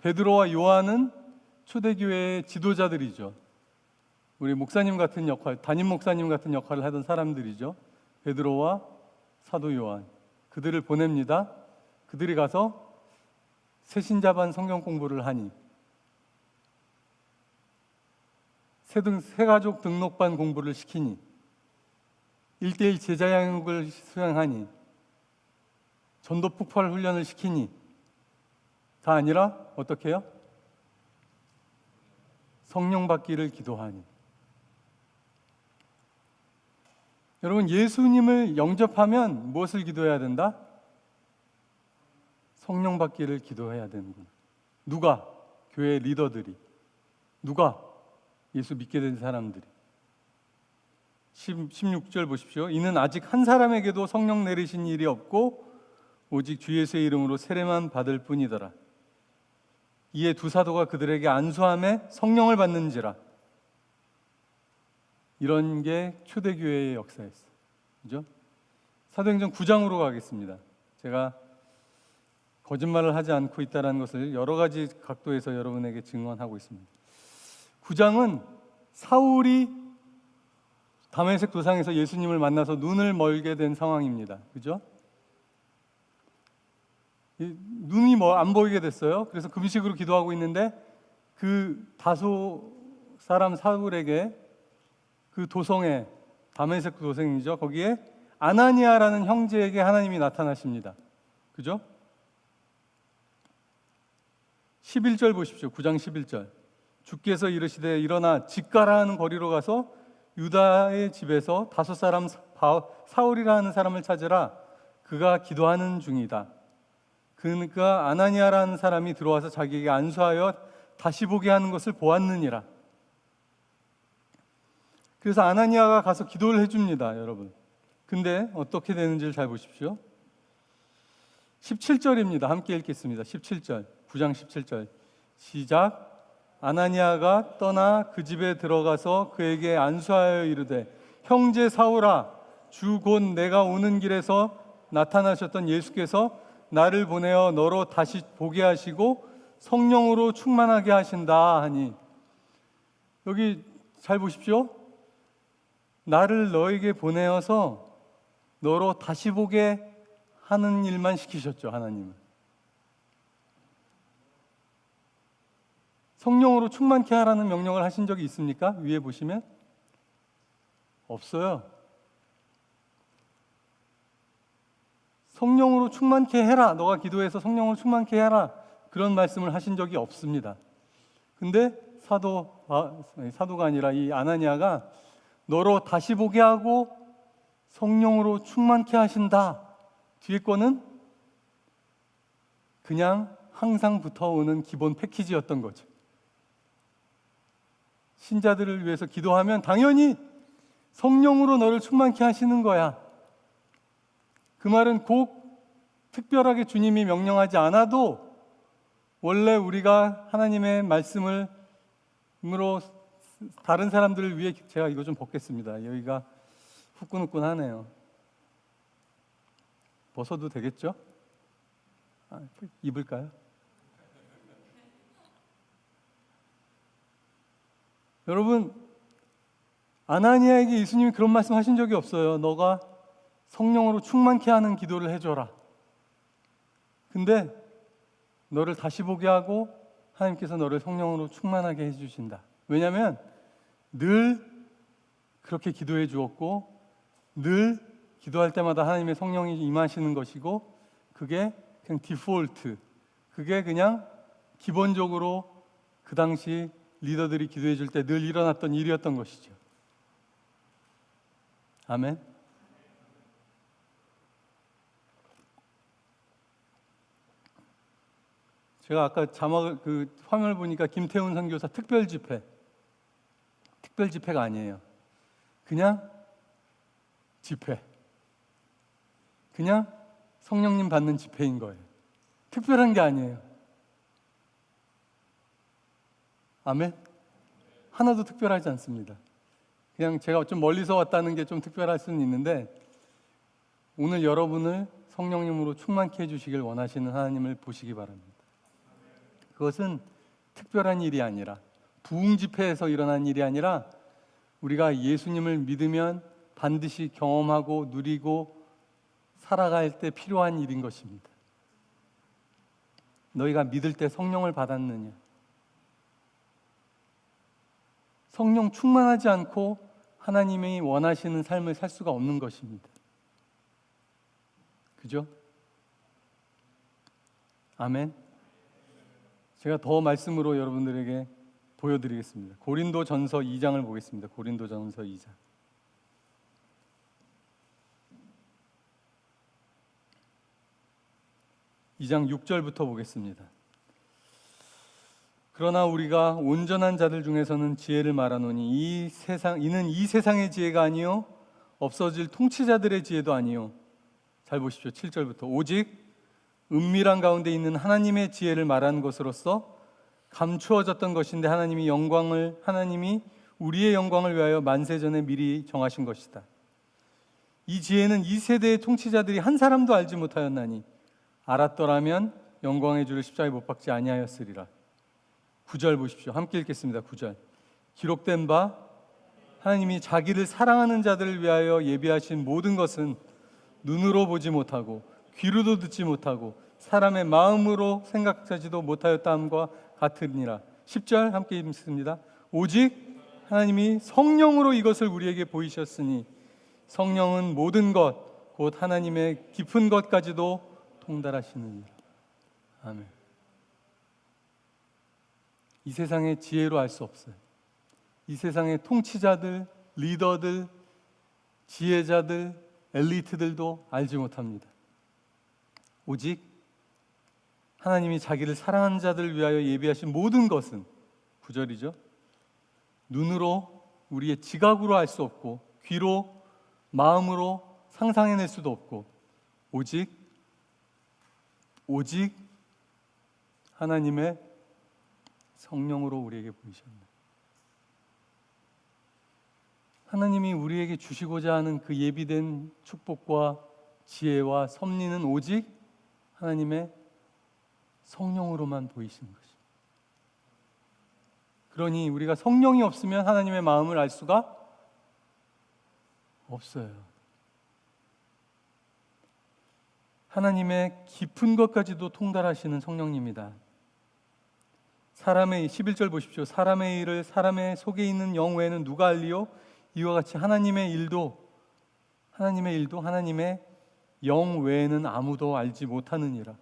베드로와 요한은 초대교회의 지도자들이죠. 우리 목사님 같은 역할, 담임 목사님 같은 역할을 하던 사람들이죠. 베드로와 사도 요한. 그들을 보냅니다. 그들이 가서 새신자반 성경 공부를 하니 새가족 등록반 공부를 시키니 1:1 제자양육을 수행하니 전도 폭발 훈련을 시키니 다 아니라 어떻게 해요? 성령 받기를 기도하니. 여러분, 예수님을 영접하면 무엇을 기도해야 된다? 성령 받기를 기도해야 되는구나. 누가? 교회 리더들이. 누가? 예수 믿게 된 사람들이. 16절 보십시오. 이는 아직 한 사람에게도 성령 내리신 일이 없고 오직 주 예수의 이름으로 세례만 받을 뿐이더라. 이에 두 사도가 그들에게 안수함에 성령을 받는지라. 이런 게 초대교회의 역사였어요. 그죠? 사도행전 9장으로 가겠습니다. 제가 거짓말을 하지 않고 있다는 것을 여러 가지 각도에서 여러분에게 증언하고 있습니다. 9장은 사울이 다메섹 도상에서 예수님을 만나서 눈을 멀게 된 상황입니다. 그죠? 눈이 안 보이게 됐어요. 그래서 금식으로 기도하고 있는데 그 다소 사람 사울에게 그 도성에, 다메섹 도성이죠, 거기에 아나니아라는 형제에게 하나님이 나타나십니다. 그죠? 11절 보십시오. 9장 11절. 주께서 이르시되 일어나 집가라 하는 거리로 가서 유다의 집에서 다섯 사람 사울이라 하는 사람을 찾으라. 그가 기도하는 중이다. 그가 아나니아라는 사람이 들어와서 자기에게 안수하여 다시 보게 하는 것을 보았느니라. 그래서 아나니아가 가서 기도를 해줍니다, 여러분. 근데 어떻게 되는지를 잘 보십시오. 17절입니다. 함께 읽겠습니다. 17절, 9장 17절. 시작. 아나니아가 떠나 그 집에 들어가서 그에게 안수하여 이르되 형제 사울아, 주 곧 내가 오는 길에서 나타나셨던 예수께서 나를 보내어 너로 다시 보게 하시고 성령으로 충만하게 하신다 하니. 여기 잘 보십시오. 나를 너에게 보내어서 너로 다시 보게 하는 일만 시키셨죠, 하나님은. 성령으로 충만케 하라는 명령을 하신 적이 있습니까? 위에 보시면 없어요. 성령으로 충만케 해라. 너가 기도해서 성령으로 충만케 해라. 그런 말씀을 하신 적이 없습니다. 근데 사도가 아니라 이 아나니아가 너로 다시 보게 하고 성령으로 충만케 하신다. 뒤에 거는 그냥 항상 붙어오는 기본 패키지였던 거죠. 신자들을 위해서 기도하면 당연히 성령으로 너를 충만케 하시는 거야. 그 말은 꼭 특별하게 주님이 명령하지 않아도 원래 우리가 하나님의 말씀으로 다른 사람들을 위해, 제가 이거 좀 벗겠습니다. 여기가 후끈후끈하네요. 벗어도 되겠죠? 입을까요? 여러분, 아나니아에게 예수님이 그런 말씀 하신 적이 없어요. 너가 성령으로 충만케 하는 기도를 해줘라. 근데 너를 다시 보게 하고 하나님께서 너를 성령으로 충만하게 해주신다. 왜냐하면 늘 그렇게 기도해 주었고 늘 기도할 때마다 하나님의 성령이 임하시는 것이고 그게 그냥 디폴트, 그게 그냥 기본적으로 그 당시 리더들이 기도해 줄 때 늘 일어났던 일이었던 것이죠. 아멘. 제가 아까 자막을 화면을 보니까 김태훈 선교사 특별 집회가 아니에요. 그냥 집회. 그냥 성령님 받는 집회인 거예요. 특별한 게 아니에요. 아멘. 하나도 특별하지 않습니다. 그냥 제가 좀 멀리서 왔다는 게 좀 특별할 수는 있는데 오늘 여러분을 성령님으로 충만케 해주시길 원하시는 하나님을 보시기 바랍니다. 그것은 특별한 일이 아니라 부흥 집회에서 일어난 일이 아니라 우리가 예수님을 믿으면 반드시 경험하고 누리고 살아갈 때 필요한 일인 것입니다. 너희가 믿을 때 성령을 받았느냐? 성령 충만하지 않고 하나님이 원하시는 삶을 살 수가 없는 것입니다. 그죠? 아멘. 제가 더 말씀으로 여러분들에게 보여드리겠습니다. 고린도전서 2장을 보겠습니다. 고린도전서 2장. 2장 6절부터 보겠습니다. 그러나 우리가 온전한 자들 중에서는 지혜를 말하노니 이는 이 세상의 지혜가 아니요 없어질 통치자들의 지혜도 아니요. 잘 보십시오. 7절부터 오직 은밀한 가운데 있는 하나님의 지혜를 말하는 것으로서 감추어졌던 것인데 하나님이 우리의 영광을 위하여 만세 전에 미리 정하신 것이다. 이 지혜는 이 세대의 통치자들이 한 사람도 알지 못하였나니 알았더라면 영광의 주를 십자가에 못 박지 아니하였으리라. 9절 보십시오. 함께 읽겠습니다. 9절. 기록된 바 하나님이 자기를 사랑하는 자들을 위하여 예비하신 모든 것은 눈으로 보지 못하고 귀로도 듣지 못하고 사람의 마음으로 생각하지도 못하였다 함과 같으니라. 10절 함께 읽습니다. 오직 하나님이 성령으로 이것을 우리에게 보이셨으니 성령은 모든 것 곧 하나님의 깊은 것까지도 통달하시느니라. 아멘. 이 세상의 지혜로 알 수 없어요. 이 세상의 통치자들, 리더들, 지혜자들, 엘리트들도 알지 못합니다. 오직 하나님이 자기를 사랑하는 자들을 위하여 예비하신 모든 것은 9절이죠. 눈으로 우리의 지각으로 알 수 없고 귀로 마음으로 상상해낼 수도 없고 오직 하나님의 성령으로 우리에게 보이셨네. 하나님이 우리에게 주시고자 하는 그 예비된 축복과 지혜와 섭리는 오직 하나님의 성령으로만 보이시는 것입니다. 그러니 우리가 성령이 없으면 하나님의 마음을 알 수가 없어요. 하나님의 깊은 것까지도 통달하시는 성령님이다. 11절 보십시오. 사람의 일을 사람의 속에 있는 영 외에는 누가 알리요? 이와 같이 하나님의 일도 하나님의 영 외에는 아무도 알지 못하느니라.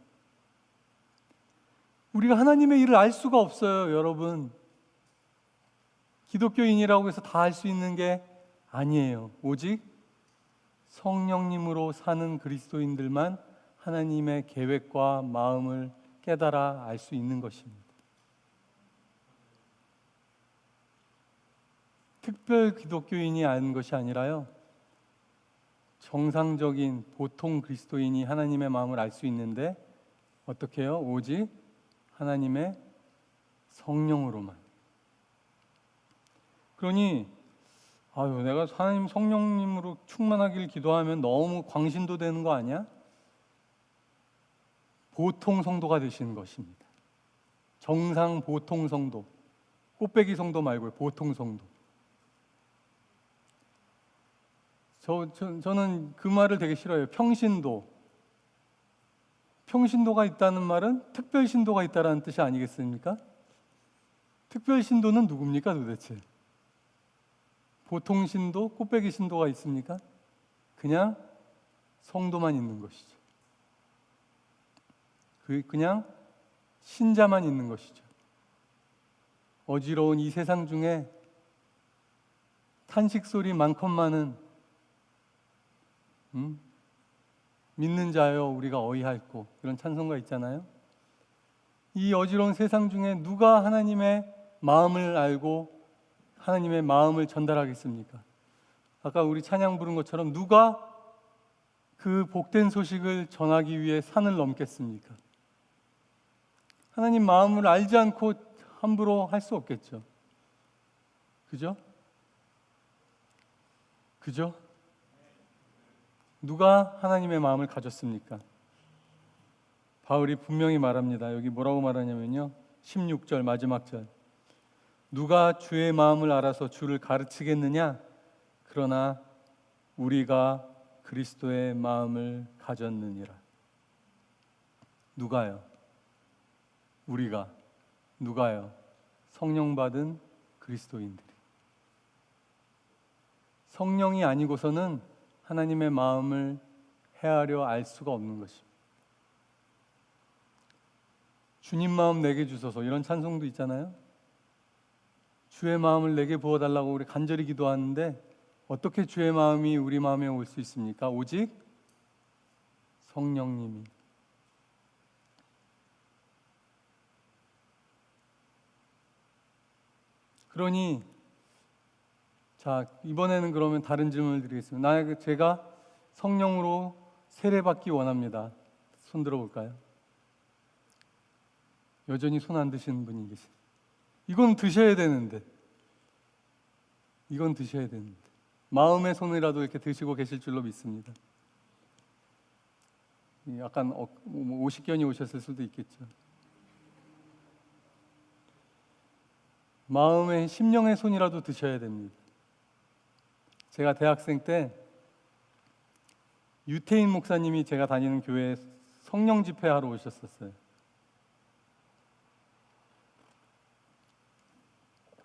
우리가 하나님의 일을 알 수가 없어요, 여러분. 기독교인이라고 해서 다 알 수 있는 게 아니에요. 오직 성령님으로 사는 그리스도인들만 하나님의 계획과 마음을 깨달아 알 수 있는 것입니다. 특별 기독교인이 아는 것이 아니라요, 정상적인 보통 그리스도인이 하나님의 마음을 알 수 있는데 어떻게 해요? 오직 하나님의 성령으로만. 그러니 내가 하나님 성령님으로 충만하길 기도하면 너무 광신도 되는 거 아니야? 보통 성도가 되시는 것입니다. 정상 보통 성도, 꽃배기 성도 말고요, 보통 성도. 저는 그 말을 되게 싫어해요. 평신도가 있다는 말은 특별신도가 있다는 뜻이 아니겠습니까? 특별신도는 누굽니까 도대체? 보통 신도, 꽃배기 신도가 있습니까? 그냥 성도만 있는 것이죠. 그냥 신자만 있는 것이죠. 어지러운 이 세상 중에 탄식 소리 많건만은 믿는 자여 우리가 어이할고, 이런 찬송가 있잖아요. 이 어지러운 세상 중에 누가 하나님의 마음을 알고 하나님의 마음을 전달하겠습니까? 아까 우리 찬양 부른 것처럼 누가 그 복된 소식을 전하기 위해 산을 넘겠습니까? 하나님 마음을 알지 않고 함부로 할 수 없겠죠. 그죠? 누가 하나님의 마음을 가졌습니까? 바울이 분명히 말합니다. 여기 뭐라고 말하냐면요, 16절 마지막 절. 누가 주의 마음을 알아서 주를 가르치겠느냐? 그러나 우리가 그리스도의 마음을 가졌느니라. 누가요? 우리가. 누가요? 성령 받은 그리스도인들이. 성령이 아니고서는 하나님의 마음을 헤아려 알 수가 없는 것입니다. 주님 마음 내게 주소서, 이런 찬송도 있잖아요. 주의 마음을 내게 부어달라고 우리 간절히 기도하는데 어떻게 주의 마음이 우리 마음에 올 수 있습니까? 오직 성령님이. 그러니 자, 이번에는 그러면 다른 질문을 드리겠습니다. 제가 성령으로 세례받기 원합니다. 손 들어볼까요? 여전히 손 안 드시는 분이 계시. 이건 드셔야 되는데. 이건 드셔야 되는데. 마음의 손이라도 이렇게 드시고 계실 줄로 믿습니다. 약간 오십견이 오셨을 수도 있겠죠. 마음의 심령의 손이라도 드셔야 됩니다. 제가 대학생 때 유태인 목사님이 제가 다니는 교회에 성령 집회하러 오셨었어요.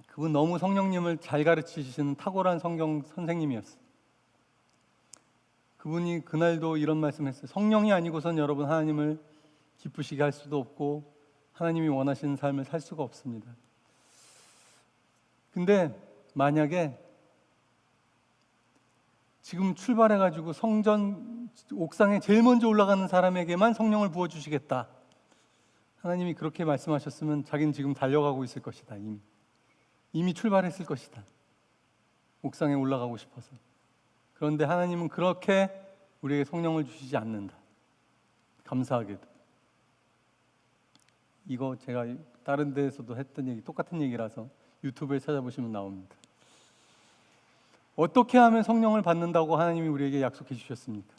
그분 너무 성령님을 잘 가르치시는 탁월한 성경 선생님이었어요. 그분이 그날도 이런 말씀했어요. 성령이 아니고선 여러분 하나님을 기쁘시게 할 수도 없고 하나님이 원하시는 삶을 살 수가 없습니다. 근데 만약에 지금 출발해가지고 성전 옥상에 제일 먼저 올라가는 사람에게만 성령을 부어주시겠다, 하나님이 그렇게 말씀하셨으면 자기는 지금 달려가고 있을 것이다. 이미 출발했을 것이다. 옥상에 올라가고 싶어서. 그런데 하나님은 그렇게 우리에게 성령을 주시지 않는다. 감사하게도. 이거 제가 다른 데에서도 했던 얘기, 똑같은 얘기라서 유튜브에 찾아보시면 나옵니다. 어떻게 하면 성령을 받는다고 하나님이 우리에게 약속해 주셨습니까?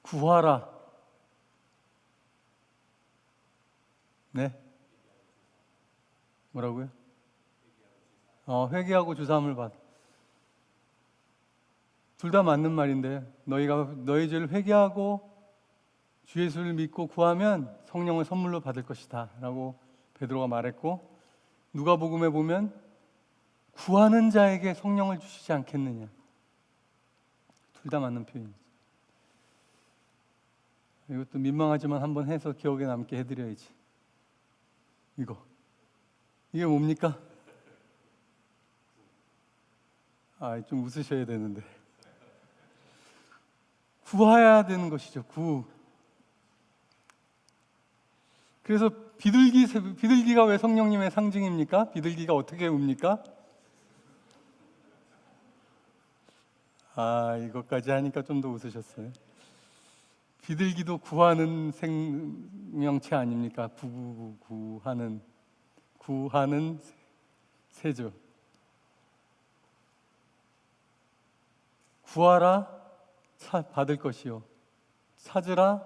구하라. 네? 뭐라고요? 회개하고 주사함을 받. 둘 다 맞는 말인데, 너희가 너희 죄를 회개하고 주 예수를 믿고 구하면 성령을 선물로 받을 것이다 라고 베드로가 말했고, 누가복음에 보면 구하는 자에게 성령을 주시지 않겠느냐. 둘 다 맞는 표현이죠. 이것도 민망하지만 한번 해서 기억에 남게 해드려야지. 이게 뭡니까? 좀 웃으셔야 되는데. 구해야 되는 것이죠. 그래서 비둘기가 왜 성령님의 상징입니까? 비둘기가 어떻게 웁니까? 이것까지 하니까 좀 더 웃으셨어요. 비둘기도 구하는 생명체 아닙니까? 구하는 새죠. 구하라 받을 것이요, 찾으라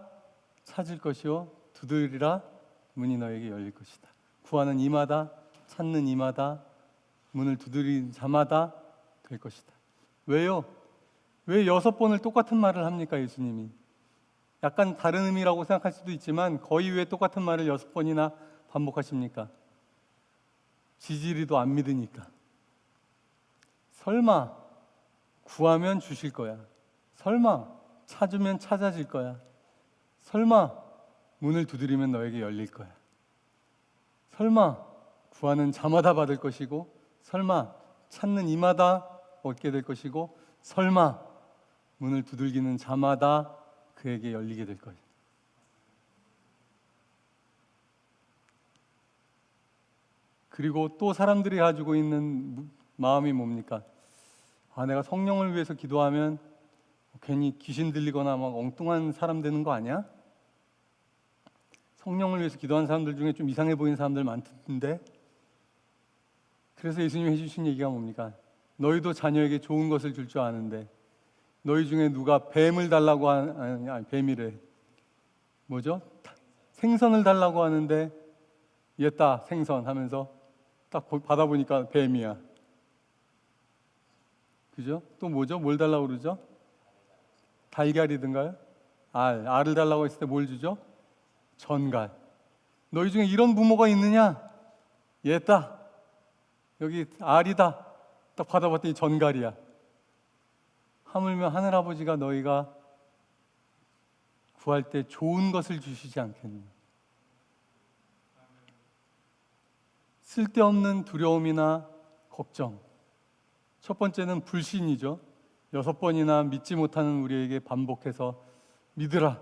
찾을 것이요, 두드리라 문이 너에게 열릴 것이다. 구하는 이마다, 찾는 이마다, 문을 두드리는 자마다 될 것이다. 왜요? 왜 6번을 똑같은 말을 합니까? 예수님이 약간 다른 의미라고 생각할 수도 있지만 거의 왜 똑같은 말을 6번이나 반복하십니까? 지지리도 안 믿으니까. 설마 구하면 주실 거야. 설마 찾으면 찾아질 거야. 설마 문을 두드리면 너에게 열릴 거야. 설마 구하는 자마다 받을 것이고, 설마 찾는 이마다 얻게 될 것이고, 설마 문을 두들기는 자마다 그에게 열리게 될 거예요. 그리고 또 사람들이 가지고 있는 마음이 뭡니까? 내가 성령을 위해서 기도하면 괜히 귀신 들리거나 막 엉뚱한 사람 되는 거 아니야? 성령을 위해서 기도하는 사람들 중에 좀 이상해 보이는 사람들 많던데. 그래서 예수님이 해주신 얘기가 뭡니까? 너희도 자녀에게 좋은 것을 줄 줄 아는데 너희 중에 누가 뱀을 달라고 아니 뱀이래. 뭐죠? 생선을 달라고 하는데 얘다 생선 하면서 딱 받아보니까 뱀이야. 그죠? 또 뭐죠? 뭘 달라고 그러죠? 달걀이든가요? 알을 달라고 했을 때 뭘 주죠? 전갈. 너희 중에 이런 부모가 있느냐? 얘다. 여기 알이다. 딱 받아봤더니 전갈이야. 하물며 하늘아버지가 너희가 구할 때 좋은 것을 주시지 않겠느냐. 쓸데없는 두려움이나 걱정. 첫 번째는 불신이죠. 6번이나 믿지 못하는 우리에게 반복해서 믿으라,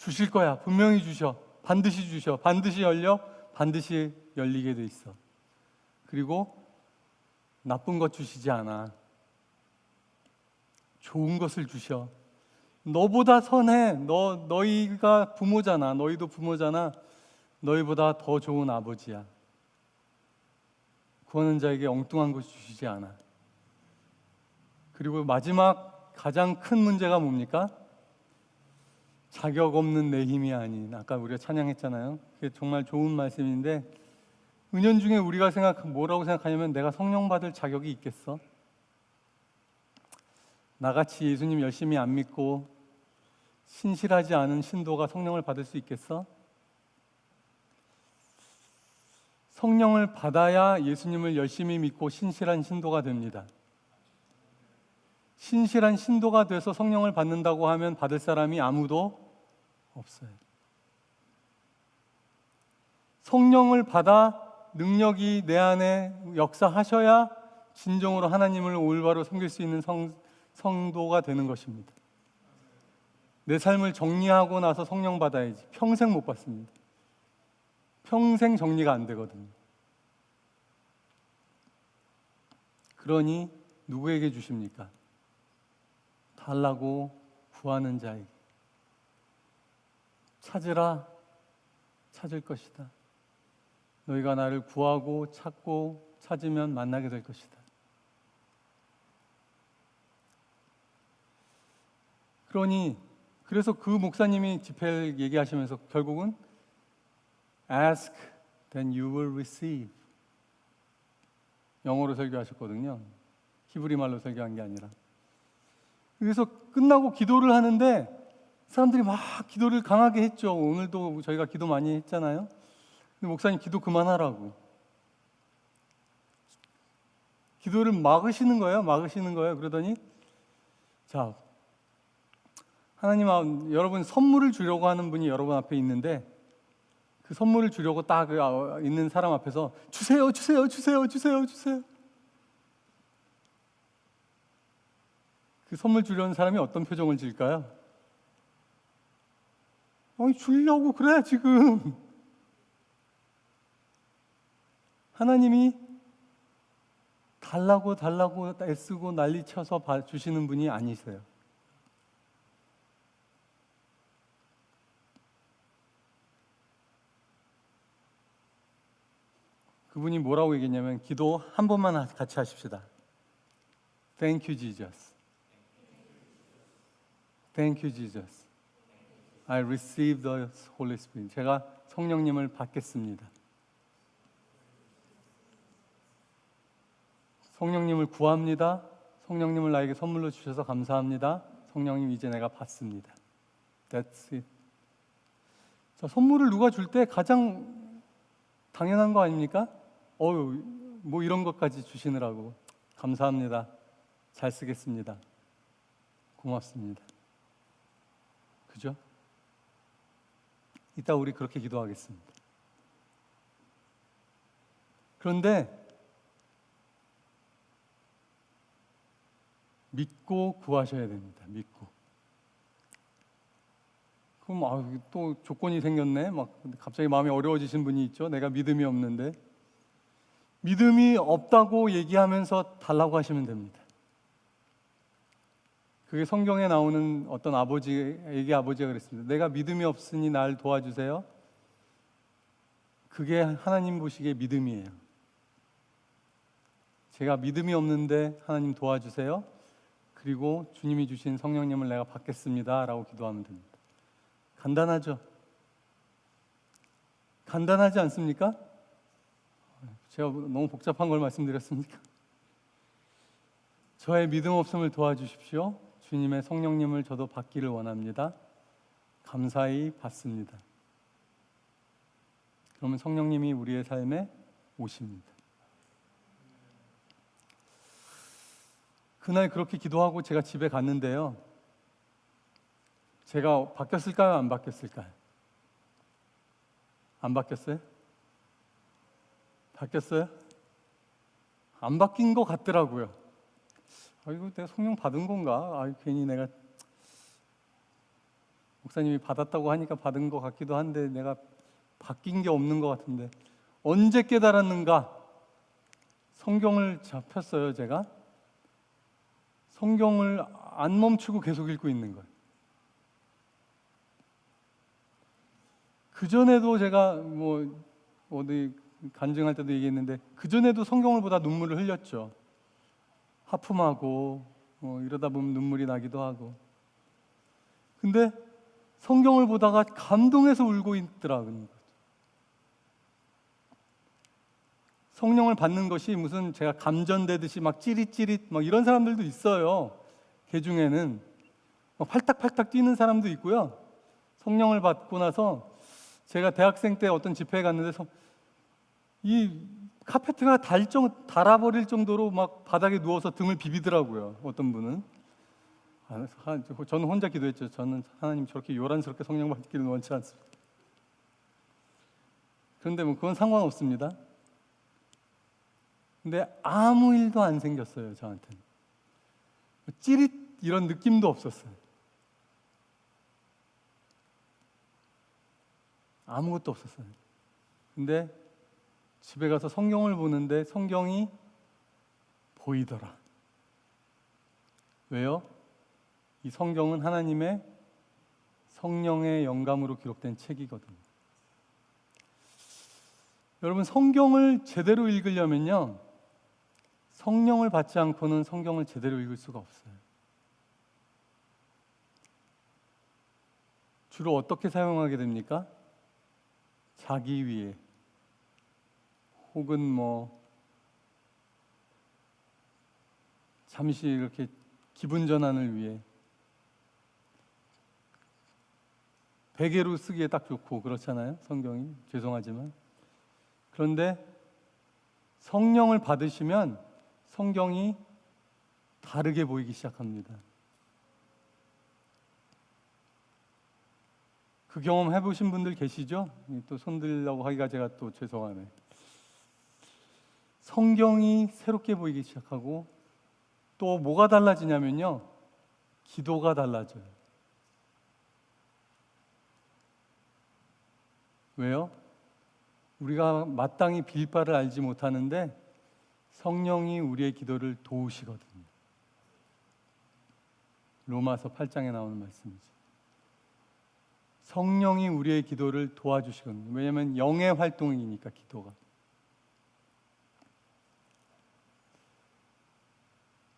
주실 거야. 분명히 주셔. 반드시 주셔. 반드시 열려. 반드시 열리게 돼 있어. 그리고 나쁜 것 주시지 않아. 좋은 것을 주셔. 너보다 선해. 너희가 부모잖아. 너희도 부모잖아. 너희보다 더 좋은 아버지야. 구하는 자에게 엉뚱한 것 주시지 않아. 그리고 마지막 가장 큰 문제가 뭡니까? 자격 없는 내 힘이 아닌, 아까 우리가 찬양했잖아요. 그게 정말 좋은 말씀인데, 은연중에 우리가 뭐라고 생각하냐면, 내가 성령 받을 자격이 있겠어? 나같이 예수님 열심히 안 믿고 신실하지 않은 신도가 성령을 받을 수 있겠어? 성령을 받아야 예수님을 열심히 믿고 신실한 신도가 됩니다. 신실한 신도가 돼서 성령을 받는다고 하면 받을 사람이 아무도 없어요. 성령을 받아 능력이 내 안에 역사하셔야 진정으로 하나님을 올바로 섬길 수 있는 성도가 되는 것입니다. 내 삶을 정리하고 나서 성령 받아야지. 평생 못 받습니다. 평생 정리가 안 되거든요. 그러니 누구에게 주십니까? 달라고 구하는 자에게. 찾으라, 찾을 것이다. 너희가 나를 구하고 찾고 찾으면 만나게 될 것이다. 그래서 그 목사님이 집회를 얘기하시면서 결국은 Ask, then you will receive. 영어로 설교하셨거든요. 히브리 말로 설교한 게 아니라. 그래서 끝나고 기도를 하는데 사람들이 막 기도를 강하게 했죠. 오늘도 저희가 기도 많이 했잖아요. 근데 목사님 기도 그만하라고. 기도를 막으시는 거예요. 그러더니 자, 하나님, 여러분 선물을 주려고 하는 분이 여러분 앞에 있는데 그 선물을 주려고 딱 있는 사람 앞에서 주세요. 그 선물 주려는 사람이 어떤 표정을 지을까요? 주려고 그래 지금. 하나님이 달라고 애쓰고 난리쳐서 주시는 분이 아니세요. 그분이 뭐라고 얘기했냐면 기도 한 번만 같이 하십시다. Thank you, Jesus. Thank you, Jesus. I receive the Holy Spirit. 제가 성령님을 받겠습니다. 성령님을 구합니다. 성령님을 나에게 선물로 주셔서 감사합니다. 성령님 이제 내가 받습니다. That's it. 자, 선물을 누가 줄 때 가장 당연한 거 아닙니까? 뭐 이런 것까지 주시느라고 감사합니다. 잘 쓰겠습니다. 고맙습니다. 그죠? 이따 우리 그렇게 기도하겠습니다. 그런데 믿고 구하셔야 됩니다. 믿고. 그럼 또 조건이 생겼네. 갑자기 마음이 어려워지신 분이 있죠. 내가 믿음이 없는데. 믿음이 없다고 얘기하면서 달라고 하시면 됩니다. 그게 성경에 나오는 어떤 아버지에게 아버지가 그랬습니다. 내가 믿음이 없으니 날 도와주세요. 그게 하나님 보시기에 믿음이에요. 제가 믿음이 없는데 하나님 도와주세요. 그리고 주님이 주신 성령님을 내가 받겠습니다 라고 기도하면 됩니다. 간단하죠? 간단하지 않습니까? 제가 너무 복잡한 걸 말씀드렸습니까? 저의 믿음 없음을 도와주십시오. 주님의 성령님을 저도 받기를 원합니다. 감사히 받습니다. 그러면 성령님이 우리의 삶에 오십니다. 그날 그렇게 기도하고 제가 집에 갔는데요. 제가 바뀌었을까요? 안 바뀌었을까요? 안 바뀌었어요? 바뀌었어요? 안 바뀐 것 같더라고요. 이거 내가 성령 받은 건가? 괜히 내가 목사님이 받았다고 하니까 받은 것 같기도 한데 내가 바뀐 게 없는 것 같은데 언제 깨달았는가? 성경을 펴어요 제가. 성경을 안 멈추고 계속 읽고 있는 거예요. 그전에도 제가 뭐 어디 간증할 때도 얘기했는데 그전에도 성경을 보다 눈물을 흘렸죠. 하품하고 이러다 보면 눈물이 나기도 하고. 근데 성경을 보다가 감동해서 울고 있더라고요. 성령을 받는 것이 무슨 제가 감전되듯이 막 찌릿찌릿 막 이런 사람들도 있어요. 개 중에는 막 팔딱팔딱 뛰는 사람도 있고요. 성령을 받고 나서 제가 대학생 때 어떤 집회에 갔는데 이 카페트가 닳아버릴 정도로 막 바닥에 누워서 등을 비비더라고요. 어떤 분은. 저는 혼자 기도했죠. 저는 하나님 저렇게 요란스럽게 성령 받기를 원치 않습니다. 그런데 뭐 그건 상관없습니다. 근데 아무 일도 안 생겼어요. 저한테는 찌릿 이런 느낌도 없었어요. 아무것도 없었어요. 근데 집에 가서 성경을 보는데 성경이 보이더라. 왜요? 이 성경은 하나님의 성령의 영감으로 기록된 책이거든요. 여러분, 성경을 제대로 읽으려면요, 성령을 받지 않고는 성경을 제대로 읽을 수가 없어요. 주로 어떻게 사용하게 됩니까? 자기 위해, 혹은 잠시 이렇게 기분 전환을 위해, 베개로 쓰기에 딱 좋고 그렇잖아요, 성경이. 죄송하지만. 그런데 성령을 받으시면 성경이 다르게 보이기 시작합니다. 그 경험 해보신 분들 계시죠? 또 손들라고 하기가 제가 또 죄송하네. 성경이 새롭게 보이기 시작하고, 또 뭐가 달라지냐면요, 기도가 달라져요. 왜요? 우리가 마땅히 빌 바를 알지 못하는데 성령이 우리의 기도를 도우시거든요. 로마서 8장에 나오는 말씀이죠. 성령이 우리의 기도를 도와주시거든요. 왜냐하면 영의 활동이니까, 기도가.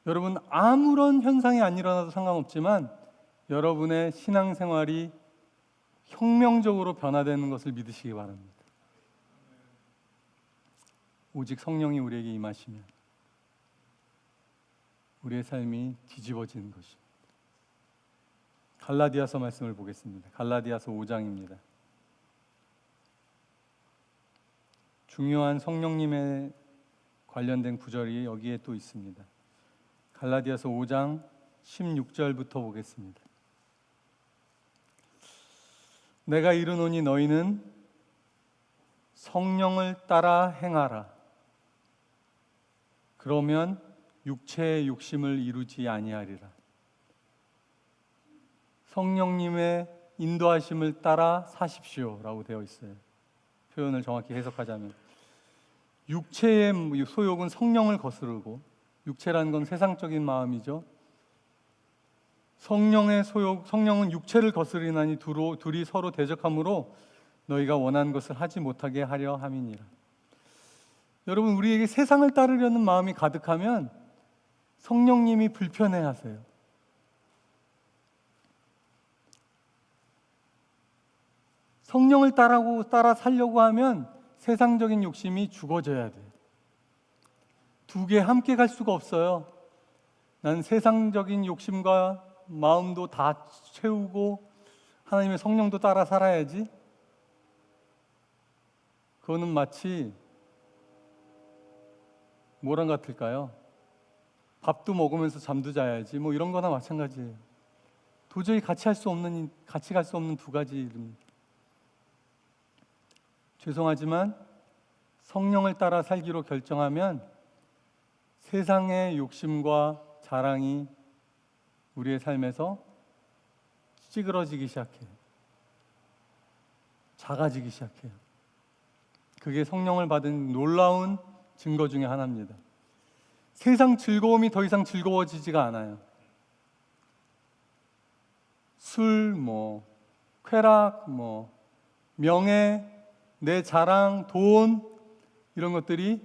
여러분, 아무런 현상이 안 일어나도 상관없지만 여러분의 신앙생활이 혁명적으로 변화되는 것을 믿으시기 바랍니다. 오직 성령이 우리에게 임하시면 우리의 삶이 뒤집어지는 것입니다. 갈라디아서 말씀을 보겠습니다. 갈라디아서 5장입니다. 중요한 성령님에 관련된 구절이 여기에 또 있습니다. 갈라디아서 5장 16절부터 보겠습니다. 내가 이르노니 너희는 성령을 따라 행하라. 그러면 육체의 욕심을 이루지 아니하리라. 성령님의 인도하심을 따라 사십시오라고 되어 있어요. 표현을 정확히 해석하자면, 육체의 소욕은 성령을 거스르고, 육체라는 건 세상적인 마음이죠. 성령의 소욕, 성령은 육체를 거스리나니 둘이 서로 대적하므로 너희가 원하는 것을 하지 못하게 하려 함이니라. 여러분, 우리에게 세상을 따르려는 마음이 가득하면 성령님이 불편해하세요. 성령을 따라 살려고 하면 세상적인 욕심이 죽어져야 돼요. 두 개 함께 갈 수가 없어요. 난 세상적인 욕심과 마음도 다 채우고 하나님의 성령도 따라 살아야지. 그거는 마치 뭐랑 같을까요? 밥도 먹으면서 잠도 자야지, 이런 거나 마찬가지예요. 도저히 같이 갈 수 없는 두 가지 일입니다. 죄송하지만 성령을 따라 살기로 결정하면 세상의 욕심과 자랑이 우리의 삶에서 찌그러지기 시작해요. 작아지기 시작해요. 그게 성령을 받은 놀라운 증거 중에 하나입니다. 세상 즐거움이 더 이상 즐거워지지가 않아요. 술, 쾌락, 명예, 내 자랑, 돈, 이런 것들이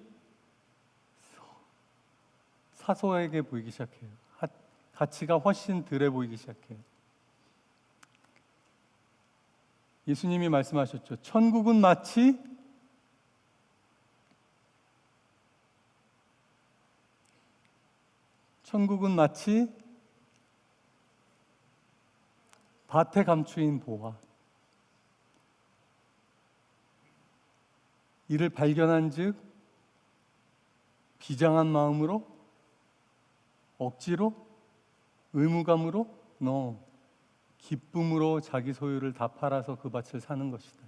사소하게 보이기 시작해요. 가치가 훨씬 덜해 보이기 시작해요. 예수님이 말씀하셨죠. 천국은 마치 밭에 감추인 보화. 이를 발견한 즉 비장한 마음으로, 억지로, 의무감으로, 기쁨으로 자기 소유를 다 팔아서 그 밭을 사는 것이다.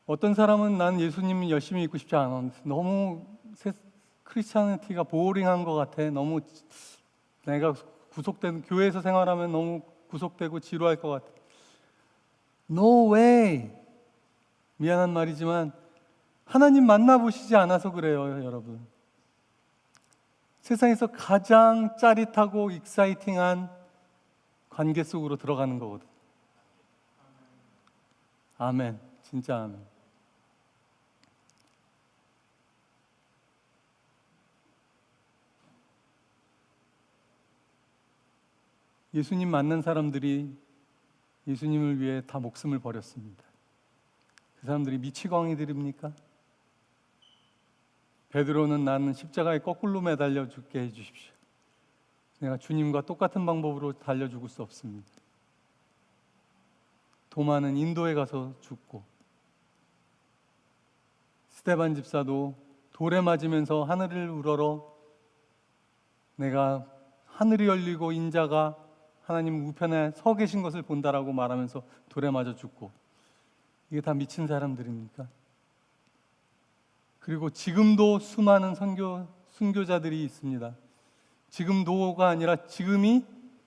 어떤 사람은 난 예수님 열심히 믿고 싶지 않아. 너무 크리스찬티가 보링한 것 같아. 너무 내가 교회에서 생활하면 너무 구속되고 지루할 것 같아. No way! 미안한 말이지만 하나님 만나보시지 않아서 그래요, 여러분. 세상에서 가장 짜릿하고 익사이팅한 관계 속으로 들어가는 거거든. 아멘. 진짜 아멘. 예수님 만난 사람들이 예수님을 위해 다 목숨을 버렸습니다. 그 사람들이 미치광이들입니까? 베드로는 나는 십자가에 거꾸로 매달려 죽게 해주십시오. 내가 주님과 똑같은 방법으로 달려 죽을 수 없습니다. 도마는 인도에 가서 죽고, 스데반 집사도 돌에 맞으면서 하늘을 우러러 내가 하늘이 열리고 인자가 하나님 우편에 서 계신 것을 본다라고 말하면서 돌에 맞아 죽고, 이게 다 미친 사람들입니까? 그리고 지금도 수많은 순교자들이 있습니다. 지금도가 아니라 지금이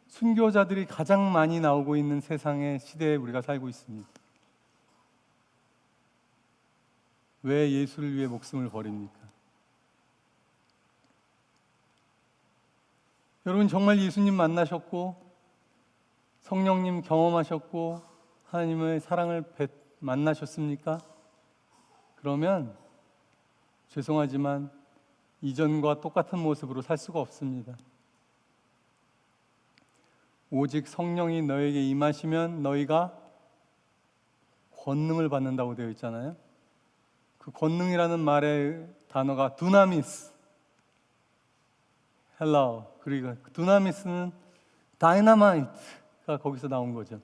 순교자들이 가장 많이 나오고 있는 세상의 시대에 우리가 살고 있습니다. 왜 예수를 위해 목숨을 버립니까? 여러분, 정말 예수님 만나셨고 성령님 경험하셨고 하나님의 사랑을 만나셨습니까? 그러면 죄송하지만 이전과 똑같은 모습으로 살 수가 없습니다. 오직 성령이 너에게 임하시면 너희가 권능을 받는다고 되어 있잖아요. 그 권능이라는 말의 단어가 두나미스, 헬라어. 그리고 두나미스는 다이너마이트가 거기서 나온 거죠.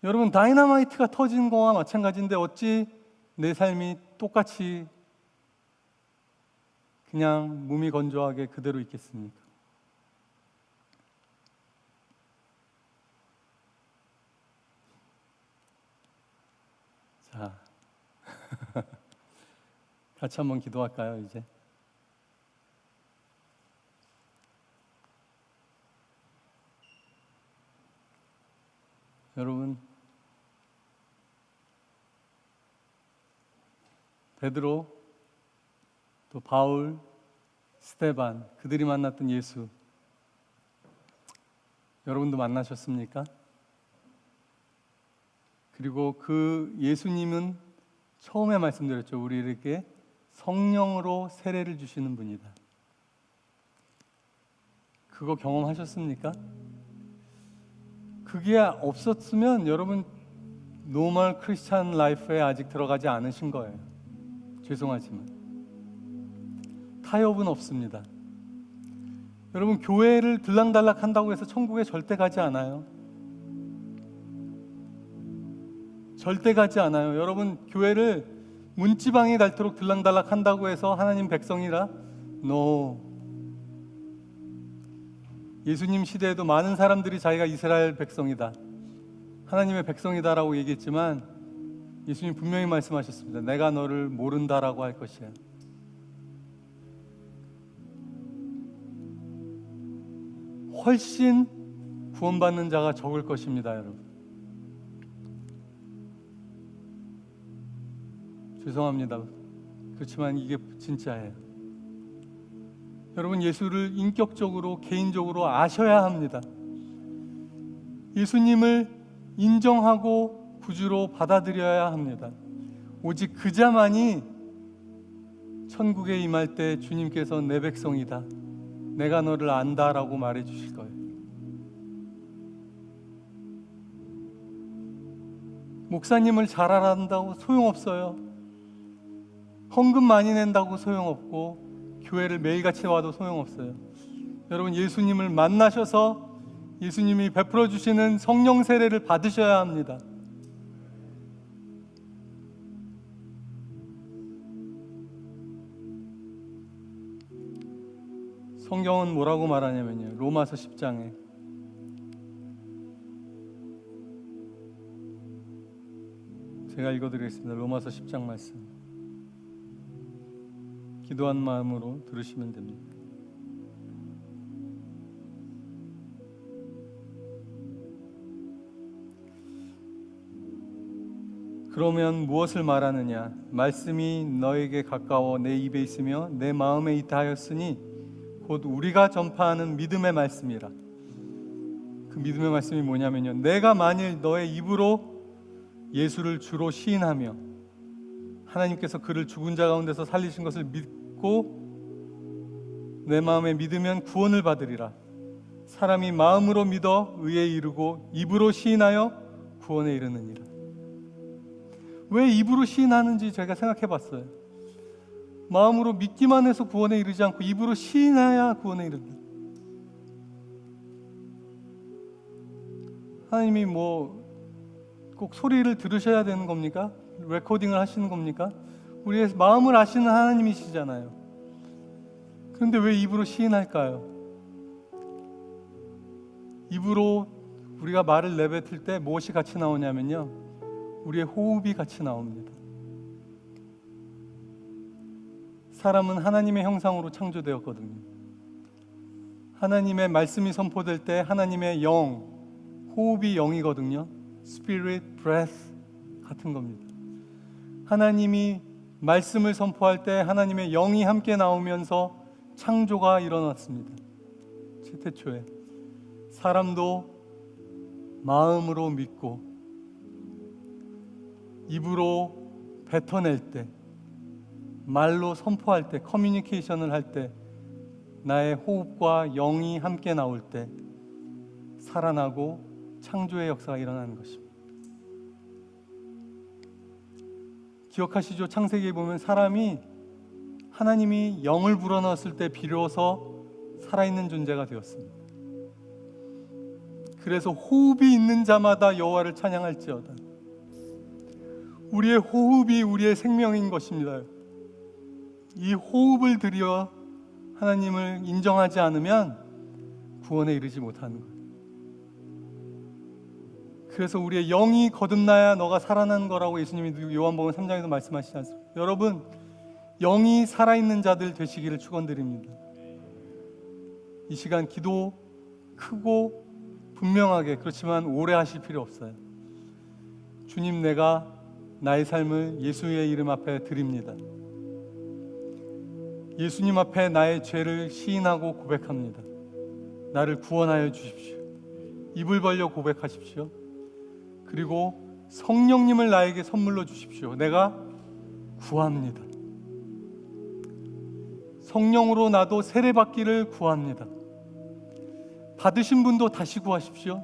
여러분, 다이너마이트가 터진 거와 마찬가지인데 어찌 내 삶이 똑같이 그냥 몸이 건조하게 그대로 있겠습니까? 자, 같이 한번 기도할까요, 이제? 여러분, 베드로, 또 바울, 스데반, 그들이 만났던 예수, 여러분도 만나셨습니까? 그리고 그 예수님은 처음에 말씀드렸죠. 우리에게 성령으로 세례를 주시는 분이다. 그거 경험하셨습니까? 그게 없었으면 여러분 노멀 크리스찬 라이프에 아직 들어가지 않으신 거예요. 죄송하지만 타협은 없습니다. 여러분, 교회를 들락달락 한다고 해서 천국에 절대 가지 않아요. 절대 가지 않아요. 여러분, 교회를 문지방이 닳도록 들락달락 한다고 해서 하나님 백성이라? No. 예수님 시대에도 많은 사람들이 자기가 이스라엘 백성이다, 하나님의 백성이다라고 얘기했지만 예수님 분명히 말씀하셨습니다. 내가 너를 모른다라고 할 것이야. 훨씬 구원받는 자가 적을 것입니다, 여러분. 죄송합니다. 그렇지만 이게 진짜예요. 여러분, 예수를 인격적으로 개인적으로 아셔야 합니다. 예수님을 인정하고 구주로 받아들여야 합니다. 오직 그자만이 천국에 임할 때 주님께서 내 백성이다, 내가 너를 안다라고 말해 주실 거예요. 목사님을 잘 알아간다고 소용없어요. 헌금 많이 낸다고 소용없고 교회를 매일같이 와도 소용없어요. 여러분, 예수님을 만나셔서 예수님이 베풀어 주시는 성령 세례를 받으셔야 합니다. 성경은 뭐라고 말하냐면요, 로마서 10장에 제가 읽어드리겠습니다. 로마서 10장 말씀, 기도한 마음으로 들으시면 됩니다. 그러면 무엇을 말하느냐? 말씀이 너에게 가까워 내 입에 있으며 내 마음에 있다 하였으니 곧 우리가 전파하는 믿음의 말씀이라. 그 믿음의 말씀이 뭐냐면요, 내가 만일 너의 입으로 예수를 주로 시인하며 하나님께서 그를 죽은 자 가운데서 살리신 것을 믿고 내 마음에 믿으면 구원을 받으리라. 사람이 마음으로 믿어 의에 이르고 입으로 시인하여 구원에 이르느니라. 왜 입으로 시인하는지 제가 생각해 봤어요. 마음으로 믿기만 해서 구원에 이르지 않고 입으로 시인해야 구원에 이른다. 하나님이 뭐 꼭 소리를 들으셔야 되는 겁니까? 레코딩을 하시는 겁니까? 우리의 마음을 아시는 하나님이시잖아요. 그런데 왜 입으로 시인할까요? 입으로 우리가 말을 내뱉을 때 무엇이 같이 나오냐면요, 우리의 호흡이 같이 나옵니다. 사람은 하나님의 형상으로 창조되었거든요. 하나님의 말씀이 선포될 때 하나님의 영, 호흡이 영이거든요. Spirit, breath 같은 겁니다. 하나님이 말씀을 선포할 때 하나님의 영이 함께 나오면서 창조가 일어났습니다. 최태초에 사람도 마음으로 믿고 입으로 뱉어낼 때, 말로 선포할 때, 커뮤니케이션을 할 때 나의 호흡과 영이 함께 나올 때 살아나고 창조의 역사가 일어나는 것입니다. 기억하시죠? 창세기에 보면 사람이 하나님이 영을 불어넣었을 때 비로소 살아있는 존재가 되었습니다. 그래서 호흡이 있는 자마다 여호와를 찬양할지어다. 우리의 호흡이 우리의 생명인 것입니다. 이 호흡을 들여 하나님을 인정하지 않으면 구원에 이르지 못하는 거예요. 그래서 우리의 영이 거듭나야 너가 살아나는 거라고 예수님이 요한복음 3장에서 말씀하시지 않습니까? 여러분, 영이 살아있는 자들 되시기를 축원드립니다. 이 시간 기도 크고 분명하게, 그렇지만 오래 하실 필요 없어요. 주님, 내가 나의 삶을 예수의 이름 앞에 드립니다. 예수님 앞에 나의 죄를 시인하고 고백합니다. 나를 구원하여 주십시오. 입을 벌려 고백하십시오. 그리고 성령님을 나에게 선물로 주십시오. 내가 구합니다. 성령으로 나도 세례받기를 구합니다. 받으신 분도 다시 구하십시오.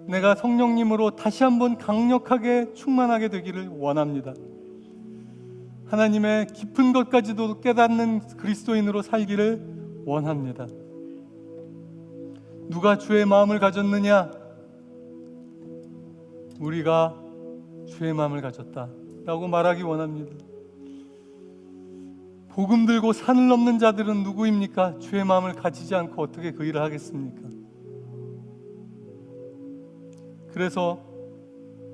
내가 성령님으로 다시 한번 강력하게 충만하게 되기를 원합니다. 하나님의 깊은 것까지도 깨닫는 그리스도인으로 살기를 원합니다. 누가 주의 마음을 가졌느냐? 우리가 주의 마음을 가졌다라고 말하기 원합니다. 복음 들고 산을 넘는 자들은 누구입니까? 주의 마음을 가지지 않고 어떻게 그 일을 하겠습니까? 그래서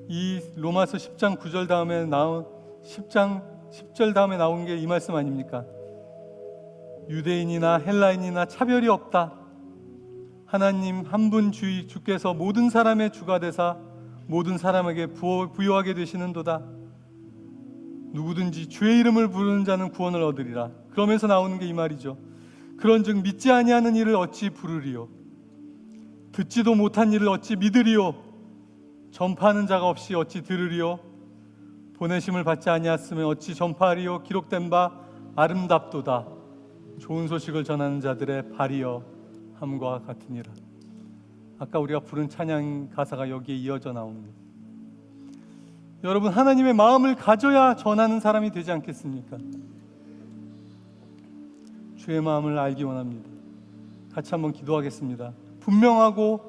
이 로마서 10장 9절 다음에 나온 10장 10절 다음에 나온 게 이 말씀 아닙니까? 유대인이나 헬라인이나 차별이 없다. 하나님 한 분 주께서 모든 사람의 주가 되사 모든 사람에게 부요하게 되시는도다. 누구든지 주의 이름을 부르는 자는 구원을 얻으리라. 그러면서 나오는 게 이 말이죠. 그런즉 믿지 아니하는 이를 어찌 부르리요? 듣지도 못한 이를 어찌 믿으리요? 전파하는 자가 없이 어찌 들으리요? 보내심을 받지 아니하였으면 어찌 전파하리요? 기록된 바 아름답도다. 좋은 소식을 전하는 자들의 발이여 함과 같으니라. 아까 우리가 부른 찬양 가사가 여기에 이어져 나옵니다. 여러분, 하나님의 마음을 가져야 전하는 사람이 되지 않겠습니까? 주의 마음을 알기 원합니다. 같이 한번 기도하겠습니다. 분명하고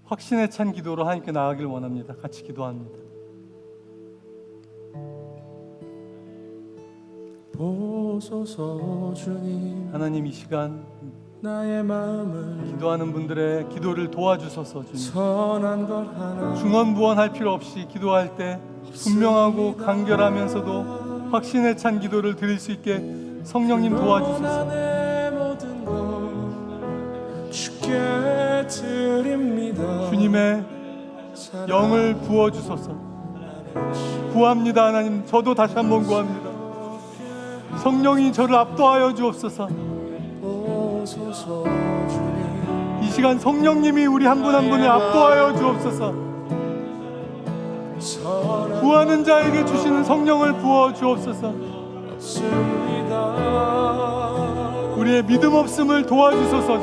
확신에 찬 기도로 하나님께 나아가길 원합니다. 같이 기도합니다. 보소서 주님, 하나님, 이 시간 나의 마음을 기도하는 분들의 기도를 도와주소서. 주님, 선한 것 하나 중언부언할 필요 없이 기도할 때 분명하고 간결하면서도 확신에 찬 기도를 드릴 수 있게 성령님 도와주소서. 내 모든 것 주께 드립니다. 주님의 영을 부어주소서. 구합니다. 하나님, 저도 다시 한번 구합니다. 성령이 저를 압도하여 주옵소서. 보소서 주님, 이 시간 성령님이 우리 한 분 한 분을 압도하여 주옵소서. 선한 구하는 자에게 주시는 성령을 부어 주옵소서. 없습니다. 우리의 믿음 없음을 도와주소서.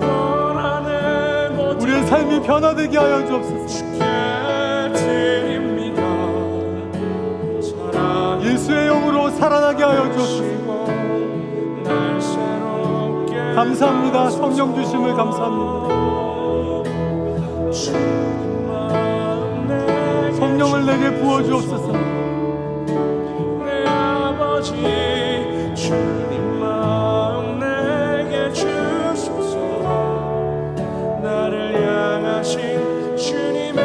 변화의 모든 우리의 삶이 변화되게 하여 주옵소서. 주께 드립니다. 사랑 예수의 영으로 살아나게 하여 주옵소서. 날 새롭게 감사합니다. 성령 주심을 감사합니다. 주님만 내게 성령을 내게 부어 주옵소서. 내 아버지 주님만 내게 주소서. 나를 향하신 주님의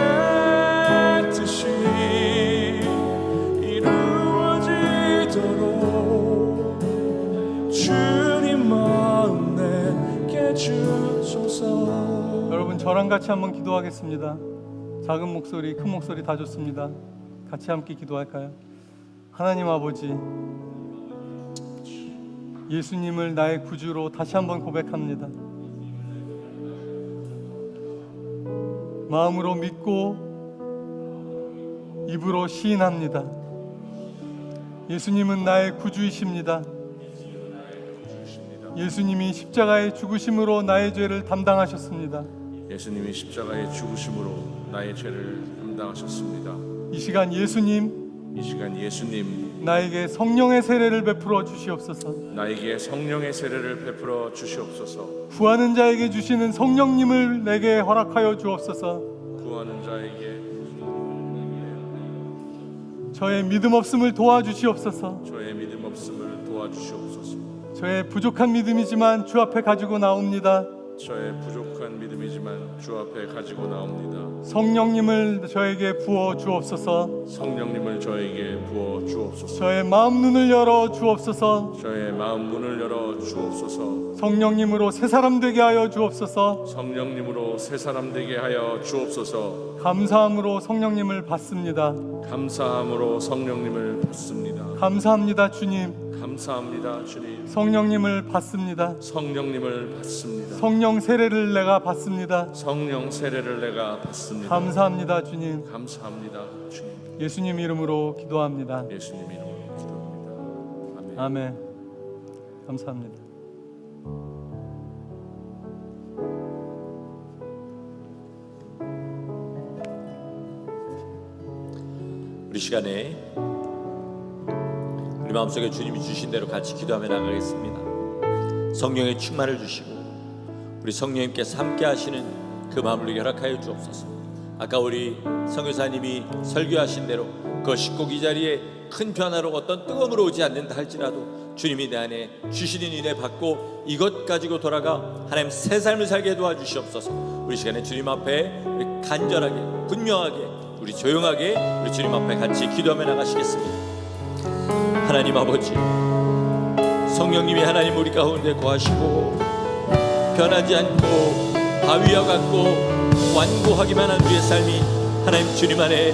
뜻이 이루어지도록 주님 마음 내게 주소서. 여러분, 저랑 같이 한번 기도하겠습니다. 작은 목소리, 큰 목소리 다 좋습니다. 같이 함께 기도할까요? 하나님 아버지, 예수님을 나의 구주로 다시 한번 고백합니다. 마음으로 믿고 입으로 시인합니다. 예수님은 나의 구주이십니다. 예수님이 십자가의 죽으심으로 나의 죄를 담당하셨습니다. 예수님이 십자가의 죽으심으로 나의 죄를 담당하셨습니다. 이 시간 예수님, 이 시간 예수님, 나에게 성령의 세례를 베풀어 주시옵소서. 나에게 성령의 세례를 베풀어 주시옵소서. 구하는 자에게 주시는 성령님을 내게 허락하여 주옵소서. 구하는 자에게 저의 믿음 없음을 도와주시옵소서. 저의 믿음 없음을 도와주시옵소서. 저의 부족한 믿음이지만 주 앞에 가지고 나옵니다. 저의 부족한 믿음이지만 주 앞에 가지고 나옵니다. 성령님을 저에게 부어 주옵소서. 성령님을 저에게 부어 주옵소서. 저의 마음 눈을 열어 주옵소서. 저의 마음 문을 열어 주옵소서. 성령님으로 새 사람 되게 하여 주옵소서. 성령님으로 새 사람 되게 하여 주옵소서. 감사함으로 성령님을 받습니다. 감사함으로 성령님을 받습니다. 감사합니다, 주님. 감사합니다, 주님. 성령님을 받습니다. 성령님을 받습니다. 성령 세례를 내가 받습니다. 성령 세례를 내가 받습니다. 감사합니다, 주님. 감사합니다, 주님. 예수님 이름으로 기도합니다. 예수님 이름으로 기도합니다. 아멘. 아멘. 감사합니다. 우리 시간에 우리 마음속에 주님이 주신 대로 같이 기도하며 나가겠습니다. 성령의 충만을 주시고 우리 성령님께서 함께 하시는 그 마음을 허락하여 주옵소서. 아까 우리 선교사님이 설교하신 대로 그 식곡 이 자리에 큰 변화로 어떤 뜨거움으로 오지 않는다 할지라도 주님이 내 안에 주시는 은혜 받고 이것 가지고 돌아가 하나님 새 삶을 살게 도와주시옵소서. 우리 시간에 주님 앞에 우리 간절하게 분명하게 우리 조용하게 우리 주님 앞에 같이 기도하며 나가시겠습니다. 하나님 아버지, 성령님이 하나님 우리 가운데 거하시고 변하지 않고 바위와 같고 완고하기만 한 우리의 삶이 하나님 주님 안에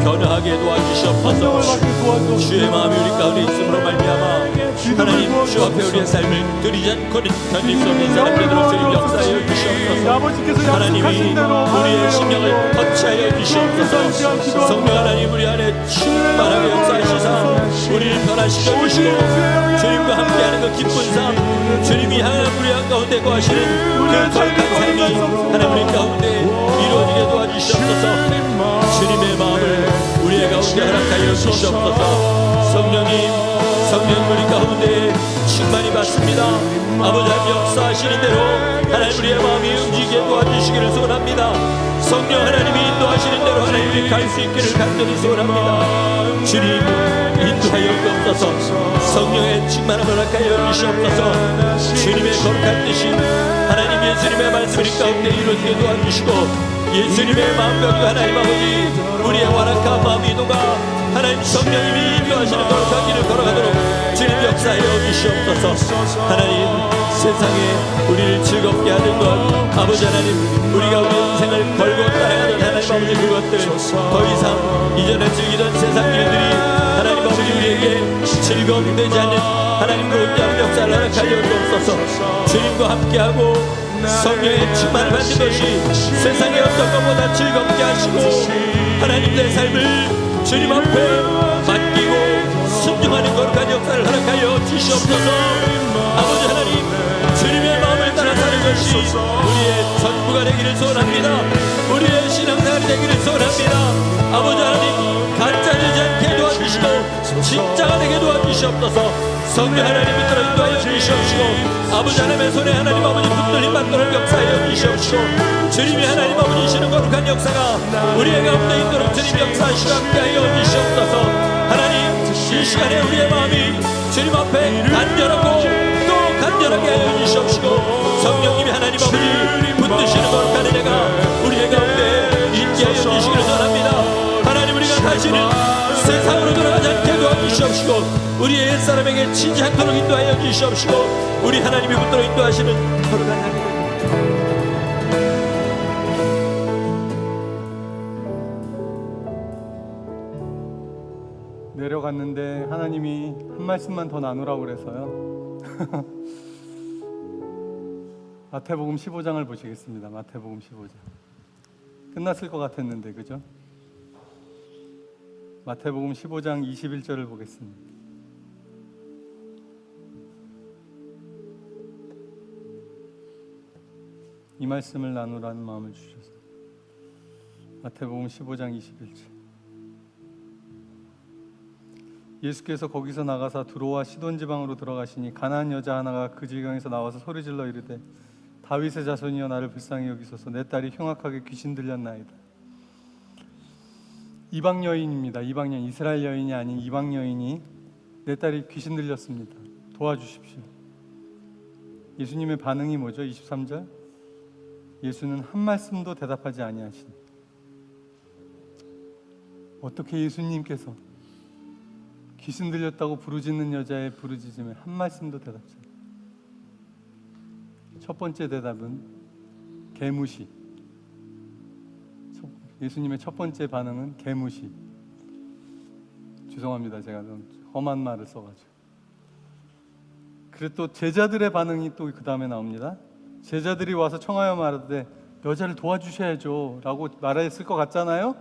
변화하게 도와주시옵소서. 주의 마음이 우리 가운데 있음으로 말미암아 하나님 주 앞에 우리의 삶을 드리지 않고는 견딜 수 없는 사람들로 주님 역사하여 주시옵소서. 하나님이 우리의 심령을 터치하여 주시옵소서. 성령 하나님 우리 안에 충만하게 역사하시사 우리를 변화시켜 주시고 주님과 함께하는 그 기쁜 삶, 주님이 향한 우리 한가운데 거하시는 그 거룩한 삶이 하나님 우리 가운데 이루어지게 도와주시옵소서. 주님의 마음을 우리의 가운데 허락하여 주시옵소서. 성령님 우리 가운데 충만히 받습니다. 아버지 하나님 역사하시는 대로 하나님 우리의 마음이 움직이게 도와주시기를 소원합니다. 성령 하나님이 인도하시는 대로 하나님 우리 갈 수 있기를 간절히 소원합니다. 주님 인도하여 주옵소서. 성령의 충만함을 허락하여 주시옵소서. 주님의 거룩한 뜻이 하나님 예수님의 말씀 우리 가운데 이루어지게 도와주시고 예수님의 마음과 하나님 아버지 우리의 완악한 마음이 녹아 하나님 성령님이 인도하시는 거룩한 길을 걸어가도록 주님 역사하여 주시옵소서. 하나님 세상에 우리를 즐겁게 하는 것 아버지 하나님 우리가 우리 인생을 걸고 따라가는 하나님 아버지 그것들 더 이상 이전에 즐기던 세상 일들이 하나님 아버지 우리에게 즐거움이 되지 않는 하나님 그런 역사를 허락하여 주옵소서. 주님과 함께하고 성령의 충만을 받는 것이 세상의 어떤 것보다 즐겁게 하시고 하나님 내 삶을 주님 앞에 맡기고 순종하는 거룩한 역사를 허락하여 주시옵소서. 아버지 하나님 주님의 마음을 따라 사는 것이 우리의 전부가 되기를 소원합니다. 우리의 신앙생활이 되기를 소원합니다. 아버지 하나님 가짜되지 않게 도와주시고 진짜가 되게 도와주시옵소서. 성령 하나님 붙들어 인도하여 주시옵시고 아버지 하나님의 손에 하나님 아버지 붙들림 받도록 역사하여 주시옵시고 주님이 하나님 아버지시는 거룩한 역사가 우리의 가운데 있도록 주님 역사하시고 함께하여 주시옵소서. 하나님 이 시간에 우리의 마음이 주님 앞에 간절하고 또 간절하게 하여 주시옵시고 성령님이 하나님 아버지 붙드시는 거룩한 은혜가 우리의 가운데 있게 하여 주시기를 원합니다. 하나님 우리가 다시는 세상으로 돌아가지 않게 도와주시옵시고 우리의 옛사람에게 치지 않도록 인도하여 주시옵시고 우리 하나님이 붙들어 인도하시는 거룩한 하나님 내려갔는데 하나님이 한 말씀만 더 나누라고 그래서요. 마태복음 15장을 보시겠습니다. 마태복음 15장. 끝났을 것 같았는데 그죠? 마태복음 15장 21절을 보겠습니다. 이 말씀을 나누라는 마음을 주셔서 마태복음 15장 21절. 예수께서 거기서 나가사 두로와 시돈 지방으로 들어가시니 가나안 여자 하나가 그 지경에서 나와서 소리질러 이르되 다윗의 자손이여 나를 불쌍히 여기소서 내 딸이 흉악하게 귀신 들렸나이다. 이방 여인입니다. 이방 여인, 이스라엘 여인이 아닌 이방 여인이 내 딸이 귀신 들렸습니다. 도와주십시오. 예수님의 반응이 뭐죠? 23절. 예수는 한 말씀도 대답하지 아니하시니. 어떻게 예수님께서 귀신 들렸다고 부르짖는 여자의 부르짖음에 한 말씀도 대답하지 않아요. 첫 번째 대답은 개무시. 예수님의 첫 번째 반응은 개무시. 죄송합니다. 제가 좀 험한 말을 써가지고. 그리고 또 제자들의 반응이 또 그 다음에 나옵니다. 제자들이 와서 청하여 말하되 여자를 도와주셔야죠 라고 말했을 것 같잖아요.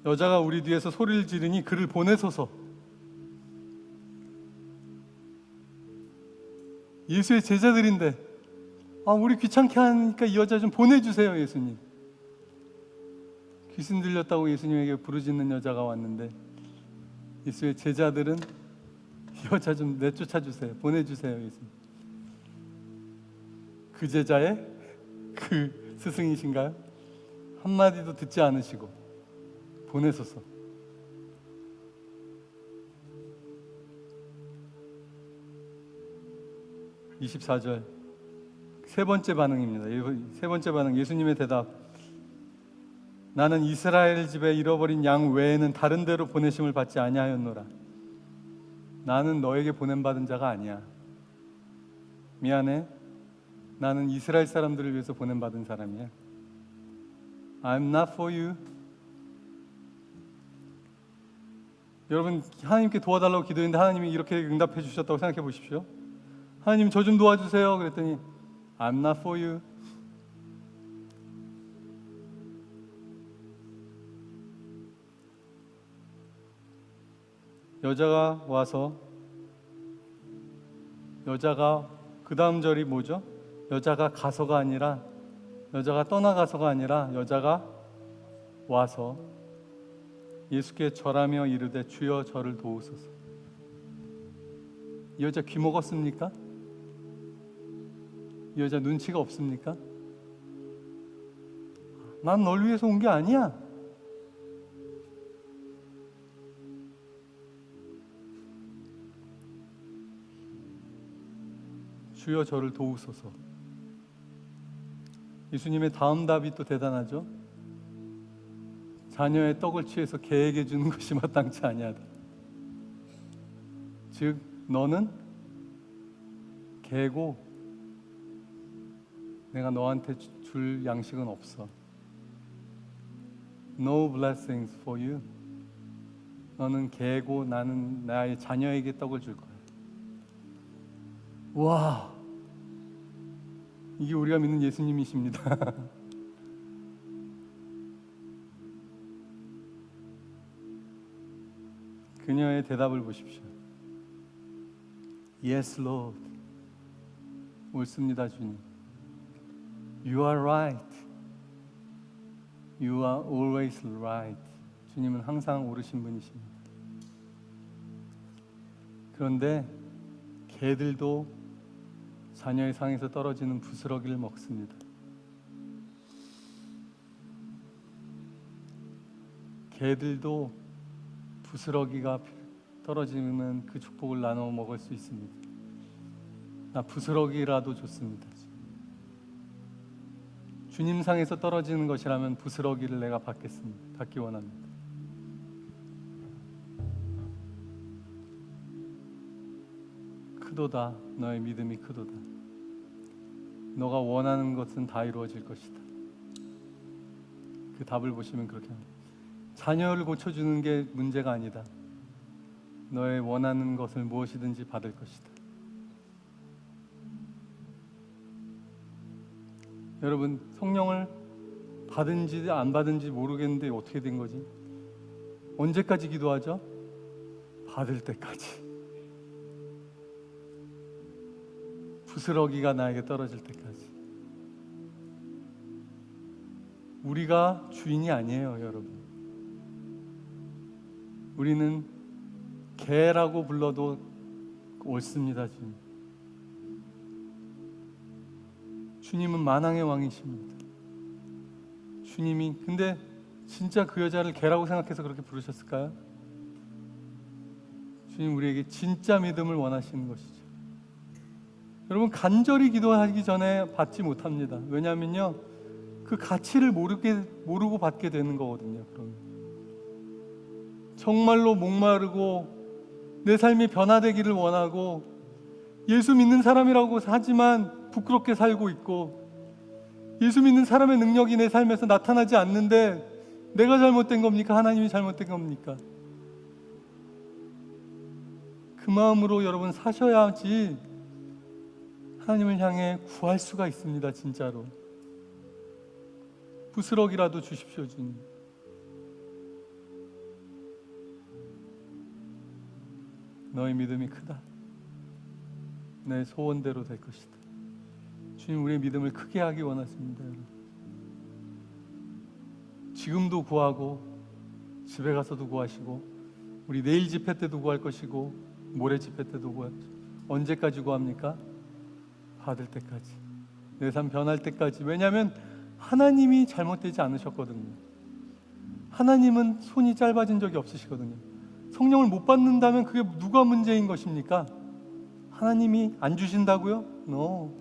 여자가 우리 뒤에서 소리를 지르니 그를 보내소서. 예수의 제자들인데 우리 귀찮게 하니까 이 여자 좀 보내주세요. 예수님. 귀신 들렸다고 예수님에게 부르짖는 여자가 왔는데 예수의 제자들은 이 여자 좀 내쫓아 주세요. 보내주세요. 예수님. 그 제자의 그 스승이신가요? 한마디도 듣지 않으시고 보내소서. (24절) 세 번째 반응입니다. 세 번째 반응, 예수님의 대답. 나는 이스라엘 집에 잃어버린 양 외에는 다른 데로 보내심을 받지 아니하였노라. 나는 너에게 보냄받은 자가 아니야. 미안해. 나는 이스라엘 사람들을 위해서 보냄받은 사람이야. I'm not for you. 여러분, 하나님께 도와달라고 기도했는데 하나님이 이렇게 응답해 주셨다고 생각해 보십시오. 하나님 저 좀 도와주세요. 그랬더니 I'm not for you. 여자가 와서, 여자가 그 다음 절이 뭐죠? 여자가 가서가 아니라, 여자가 떠나가서가 아니라 여자가 와서 예수께 절하며 이르되 주여 저를 도우소서. 이 여자 귀 먹었습니까? 이 여자 눈치가 없습니까? 난 널 위해서 온 게 아니야. 주여 저를 도우소서. 예수님의 다음 답이 또 대단하죠. 자녀의 떡을 취해서 개에게 주는 것이 마땅치 아니하다. 즉 너는 개고 내가 너한테 줄 양식은 없어. No blessings for you. 너는 개고 나는 나의 자녀에게 떡을 줄 거야. 와, 이게 우리가 믿는 예수님이십니다. 그녀의 대답을 보십시오. Yes, Lord. 옳습니다, 주님. You are right. You are always right. 주님은 항상 옳으신 분이십니다. 그런데 개들도 자녀의 상에서 떨어지는 부스러기를 먹습니다. 개들도 부스러기가 떨어지면 그 축복을 나눠 먹을 수 있습니다. 나 부스러기라도 좋습니다. 주님 상에서 떨어지는 것이라면 부스러기를 내가 받겠습니다. 받기 원합니다. 크도다. 너의 믿음이 크도다. 너가 원하는 것은 다 이루어질 것이다. 그 답을 보시면 그렇게 합니다. 자녀를 고쳐주는 게 문제가 아니다. 너의 원하는 것을 무엇이든지 받을 것이다. 여러분, 성령을 받은지 안 받은지 모르겠는데 어떻게 된 거지? 언제까지 기도하죠? 받을 때까지. 부스러기가 나에게 떨어질 때까지. 우리가 주인이 아니에요, 여러분. 우리는 개라고 불러도 옳습니다, 주님. 주님은 만왕의 왕이십니다. 주님이, 근데 진짜 그 여자를 개라고 생각해서 그렇게 부르셨을까요? 주님 우리에게 진짜 믿음을 원하시는 것이죠. 여러분, 간절히 기도하기 전에 받지 못합니다. 왜냐하면요, 그 가치를 모르고 받게 되는 거거든요. 그러면 정말로 목마르고 내 삶이 변화되기를 원하고 예수 믿는 사람이라고 하지만 부끄럽게 살고 있고 예수 믿는 사람의 능력이 내 삶에서 나타나지 않는데 내가 잘못된 겁니까? 하나님이 잘못된 겁니까? 그 마음으로 여러분 사셔야지 하나님을 향해 구할 수가 있습니다. 진짜로. 부스럭이라도 주십시오, 주님. 너의 믿음이 크다. 내 소원대로 될 것이다. 주님, 우리의 믿음을 크게 하기 원하십니다. 여러분. 지금도 구하고 집에 가서도 구하시고 우리 내일 집회 때도 구할 것이고 모레 집회 때도 구하죠. 언제까지 구합니까? 받을 때까지. 내 삶 변할 때까지. 왜냐하면 하나님이 잘못되지 않으셨거든요. 하나님은 손이 짧아진 적이 없으시거든요. 성령을 못 받는다면 그게 누가 문제인 것입니까? 하나님이 안 주신다고요? No.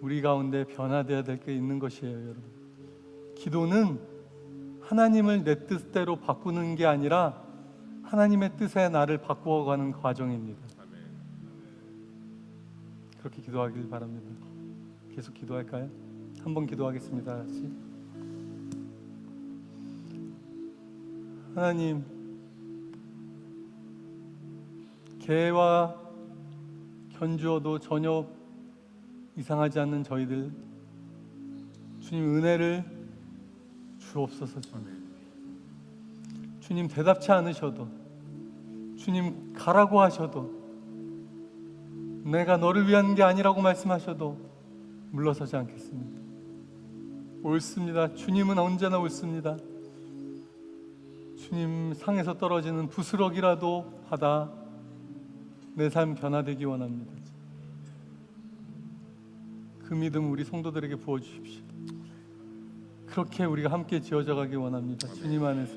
우리 가운데 변화되어야 될 게 있는 것이에요, 여러분. 기도는 하나님을 내 뜻대로 바꾸는 게 아니라 하나님의 뜻에 나를 바꾸어가는 과정입니다. 그렇게 기도하길 바랍니다. 계속 기도할까요? 한번 기도하겠습니다. 같이. 하나님, 개와 견주어도 전혀 이상하지 않는 저희들, 주님 은혜를 주옵소서. 주님 대답치 않으셔도, 주님 가라고 하셔도, 내가 너를 위한 게 아니라고 말씀하셔도 물러서지 않겠습니다. 옳습니다. 주님은 언제나 옳습니다. 주님 상에서 떨어지는 부스럭이라도 받아 내 삶 변화되기 원합니다. 그 믿음 우리 성도들에게 부어주십시오. 그렇게 우리가 함께 지어져 가기 원합니다. 주님 안에서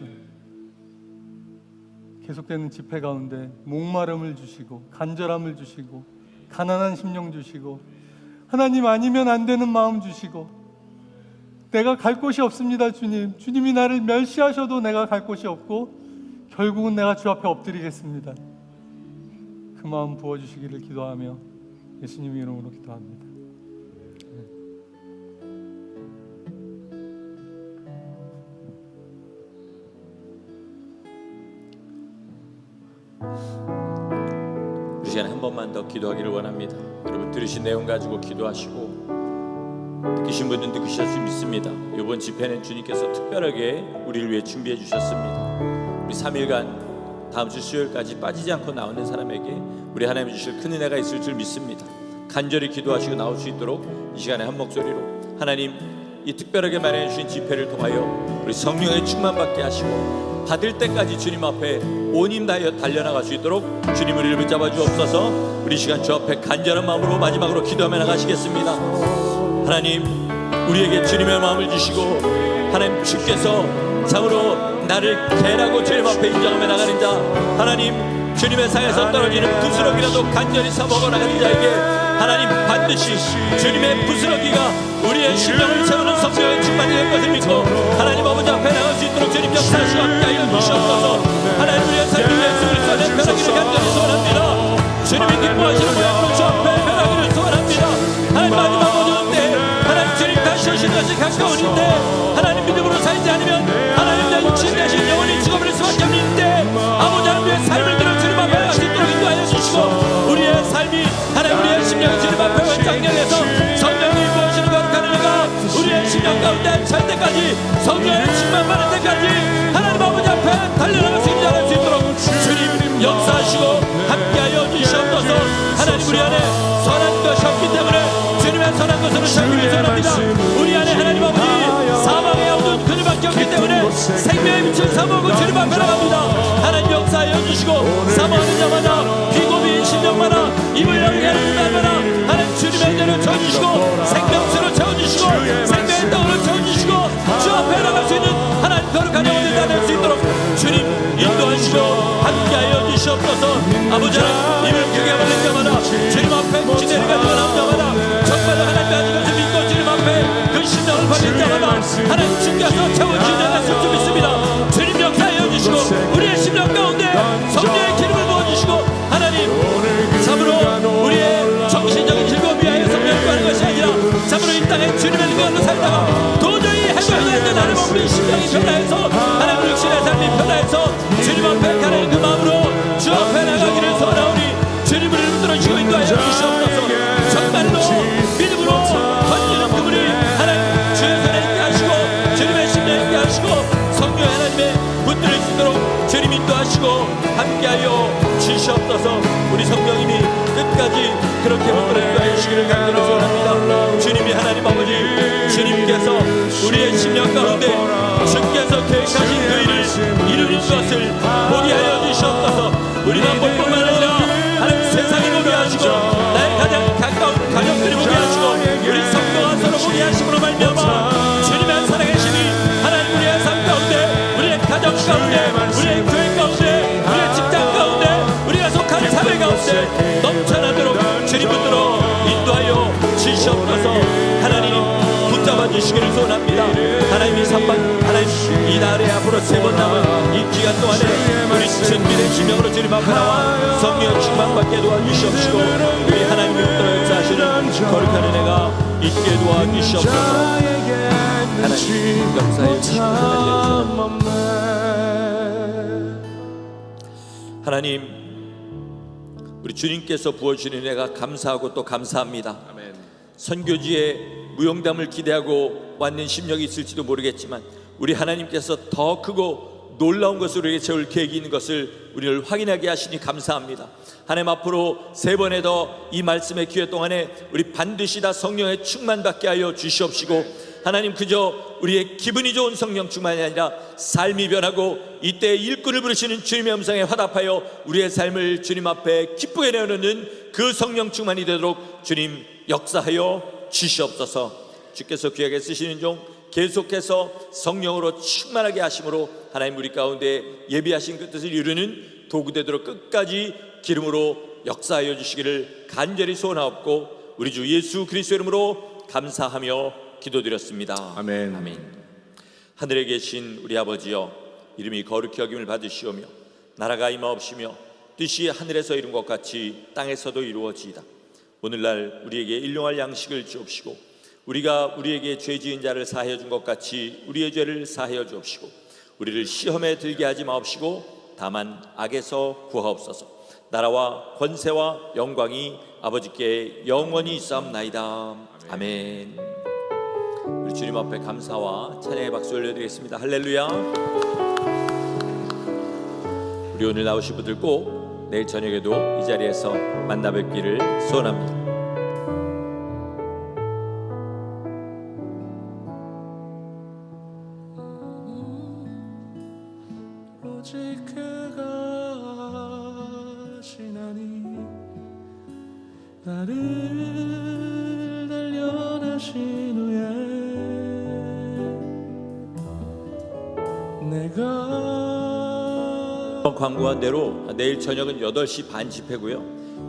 계속되는 집회 가운데 목마름을 주시고 간절함을 주시고 가난한 심령 주시고 하나님 아니면 안 되는 마음 주시고 내가 갈 곳이 없습니다. 주님이 나를 멸시하셔도 내가 갈 곳이 없고 결국은 내가 주 앞에 엎드리겠습니다. 그 마음 부어주시기를 기도하며 예수님 이름으로 기도합니다. 이 시간에 한 번만 더 기도하기를 원합니다. 여러분 들으신 내용 가지고 기도하시고 느끼신 분은 느끼실 수 믿습니다. 이번 집회는 주님께서 특별하게 우리를 위해 준비해 주셨습니다. 우리 3일간 다음 주 수요일까지 빠지지 않고 나오는 사람에게 우리 하나님 주실 큰 은혜가 있을 줄 믿습니다. 간절히 기도하시고 나올 수 있도록 이 시간에 한 목소리로 하나님 이 특별하게 마련해 주신 집회를 통하여 우리 성령의 충만받게 하시고 받을 때까지 주님 앞에 온 힘 다하여 달려나갈 수 있도록 주님 우리를 붙잡아 주옵소서. 우리 시간 주 앞에 간절한 마음으로 마지막으로 기도하며 나가시겠습니다. 하나님 우리에게 주님의 마음을 주시고 하나님 주께서 참으로 나를 개라고 주님 앞에 인정하며 나가는 자, 하나님 주님의 상에서 떨어지는 부스러기라도 간절히 사먹어 나가는 자에게 하나님 반드시 주님의 부스러기가 우리의 심령을 채우는 성령의 충만이 될 것을 믿고 하나님 아버지 앞에 나갈 수 있도록 주님 역사하시고 함께하여 주시옵소서. 하나님 우리의 삶을 위해 예수 그리스도의 변하기를 간절히 소원합니다. 주님이 기뻐하시는 모양으로 주 앞에 변하기를 소원합니다. 하나님 마지막 오는 때 하나님 주님 다시 오시는 것이 가까우는데 하나님 믿음으로 살지 않으면 하나님 내 육신 대신 영원히 죽어버릴 수밖에 없는데 아버지 하나님의 삶을 들어 주님 앞에 나갈 수 있도록 인도하여 주시고 우리의 삶이 하나님 우리의 심령이 주님 앞에 완장량해서 성령이 무엇이는 거룩한 은혜가 우리의 심령 가운데 찰 때까지 성령의 충만받을 때까지 하나님 아버지 앞에 달려나갈 수 있는 자 할 수 있도록 주님 역사하시고 함께하여 주시옵소서. 하나님 우리 안에 선한 것이 없기 때문에 주님의 선한 것으로 살기를 원합니다. 우리 안에 하나님 아버지 사망의 어두운 그늘밖에 없기 때문에 생명의 빛을 사모하고 주님 앞에 나갑니다. 하나님 역사하여 주시고 사모하는 자마다 비고비인 심령마다 입을 열게 하는 자마다 하나님 주님의 은혜를 채워주시고 생명수로 채워주시고 생명의 떡으로 채워주시고 주 앞에 나갈 수 있는 하나님 거룩한 영혼을 다낼 수 있도록 주님 인도하시고 함께하여 주시옵소서. 아버지 하나님 입을 크게 벌린 자마다 주님 앞에 기대를 가지고 나온 자마다 정말로 하나님 가진 것을 믿고 주님 앞에 그 심령을 벌린 자마다 하나님 주께서 채워주시는 줄 믿습니다. 주님 역사하여 주시고 우리의 심령 가운데 성령의 기름을 부어주시고 하나님 참으로 우리의 정신적인 즐거움 위하여 성령을 구하는 것이 아니라 참으로 이 땅에 주님의 능력으로 살다가 도저히 해결이 안 되는 하나님 우리 심령이 변화해서 하나님 육신의 삶이 변화해서 주님 앞에 가는 그 마음으로 주 앞에 나가기를 소원하오니 주님 우리를 붙들어주시고 인도하여 주시옵소서. 정말로 믿음으로 던지는 그분이 하나님 주의 손에 있게 하시고 주님의 심령에 있게 하시고 성령 하나님의 붙들을 수 있도록 주님 인도하시고 함께하여 주시옵소서. 우리 성령님이 끝까지 그렇게 붙들어 인도하여 주시기를 간절히 소원합니다. 주님이 하나님 아버지 주님께서 우리의 심령 가운데 주께서 계획하신 그 일을 이루는 것을 보게 하여 주시옵소서. 우리만 볼 뿐만 아니라 하나님 세상이 보게 하시고 나의 가장 가까운 가족들이 보게 하시고 우리 성도가 서로 보게 하심으로 말미암아 주님의 살아계심이 하나님 우리의 삶 가운데 우리의 가정 가운데 우리의 교회 가운데 우리의 직장 가운데 우리가 속한 사회 가운데 넘쳐나도록 주님 붙들어 인도하여 주시옵소서. 하나님 붙잡아 주시기를 소원합니다. 하나님이 3박 하나님 이 날에 앞으로 3번 남은 이 기간 동안에 우리 준비된 심령으로 주님 앞에 나와 성령 충만받게 도와주시옵시고 우리 하나님의 붙들어 역사하시는 거룩한 은혜가 있게 도와주시옵소서. 하나님 역사해 주시고 하나님, 우리 주님께서 부어주신 은혜가 감사하고 또 감사합니다. 선교지에 무용담을 기대하고 왔는 심령이 있을지도 모르겠지만 우리 하나님께서 더 크고 놀라운 것을 우리에게 채울 계획이 있는 것을 우리를 확인하게 하시니 감사합니다. 하나님, 앞으로 3번에 더 이 말씀의 기회 동안에 우리 반드시 다 성령의 충만받게 하여 주시옵시고, 하나님, 그저 우리의 기분이 좋은 성령 충만이 아니라 삶이 변하고 이때 일꾼을 부르시는 주님의 음성에 화답하여 우리의 삶을 주님 앞에 기쁘게 내어놓는 그 성령 충만이 되도록 주님 역사하여 주시옵소서. 주께서 귀하게 쓰시는 종 계속해서 성령으로 충만하게 하심으로 하나님 우리 가운데 예비하신 그 뜻을 이루는 도구 되도록 끝까지 기름으로 역사하여 주시기를 간절히 소원하옵고 우리 주 예수 그리스도 이름으로 감사하며 기도드렸습니다. 아멘. 아멘. 하늘에 계신 우리 아버지여, 이름이 거룩히 여김을 받으시오며 나라가 임하옵시며 뜻이 하늘에서 이룬 것 같이 땅에서도 이루어지이다. 오늘날 우리에게 일용할 양식을 주옵시고 우리가 우리에게 죄 지은 자를 사하여 준 것 같이 우리의 죄를 사하여 주옵시고 우리를 시험에 들게 하지 마옵시고 다만 악에서 구하옵소서. 나라와 권세와 영광이 아버지께 영원히 있사옵나이다. 아멘. 우리 주님 앞에 감사와 찬양의 박수 올려드리겠습니다. 할렐루야. 우리 오늘 나오신 분들 꼭 내일 저녁에도 이 자리에서 만나 뵙기를 소원합니다. 오직 그가 지나니 나를 단련하신 후에 내가 광고한 대로 내일 저녁은 8시 반 집회고요,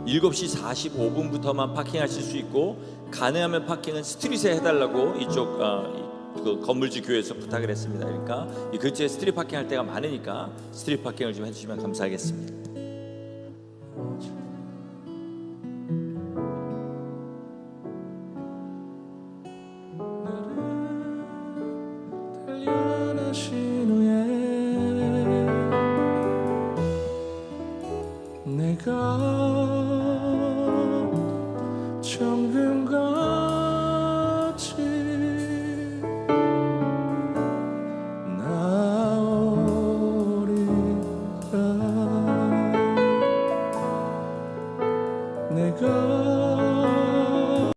7시 45분부터만 파킹하실 수 있고 가능하면 파킹은 스트릿에 해달라고 이쪽 그 건물주 교회에서 부탁을 했습니다. 그러니까 이 근처에 스트릿 파킹 할 때가 많으니까 스트릿 파킹을 좀 해주시면 감사하겠습니다. 단련하신 후에 내가 정금과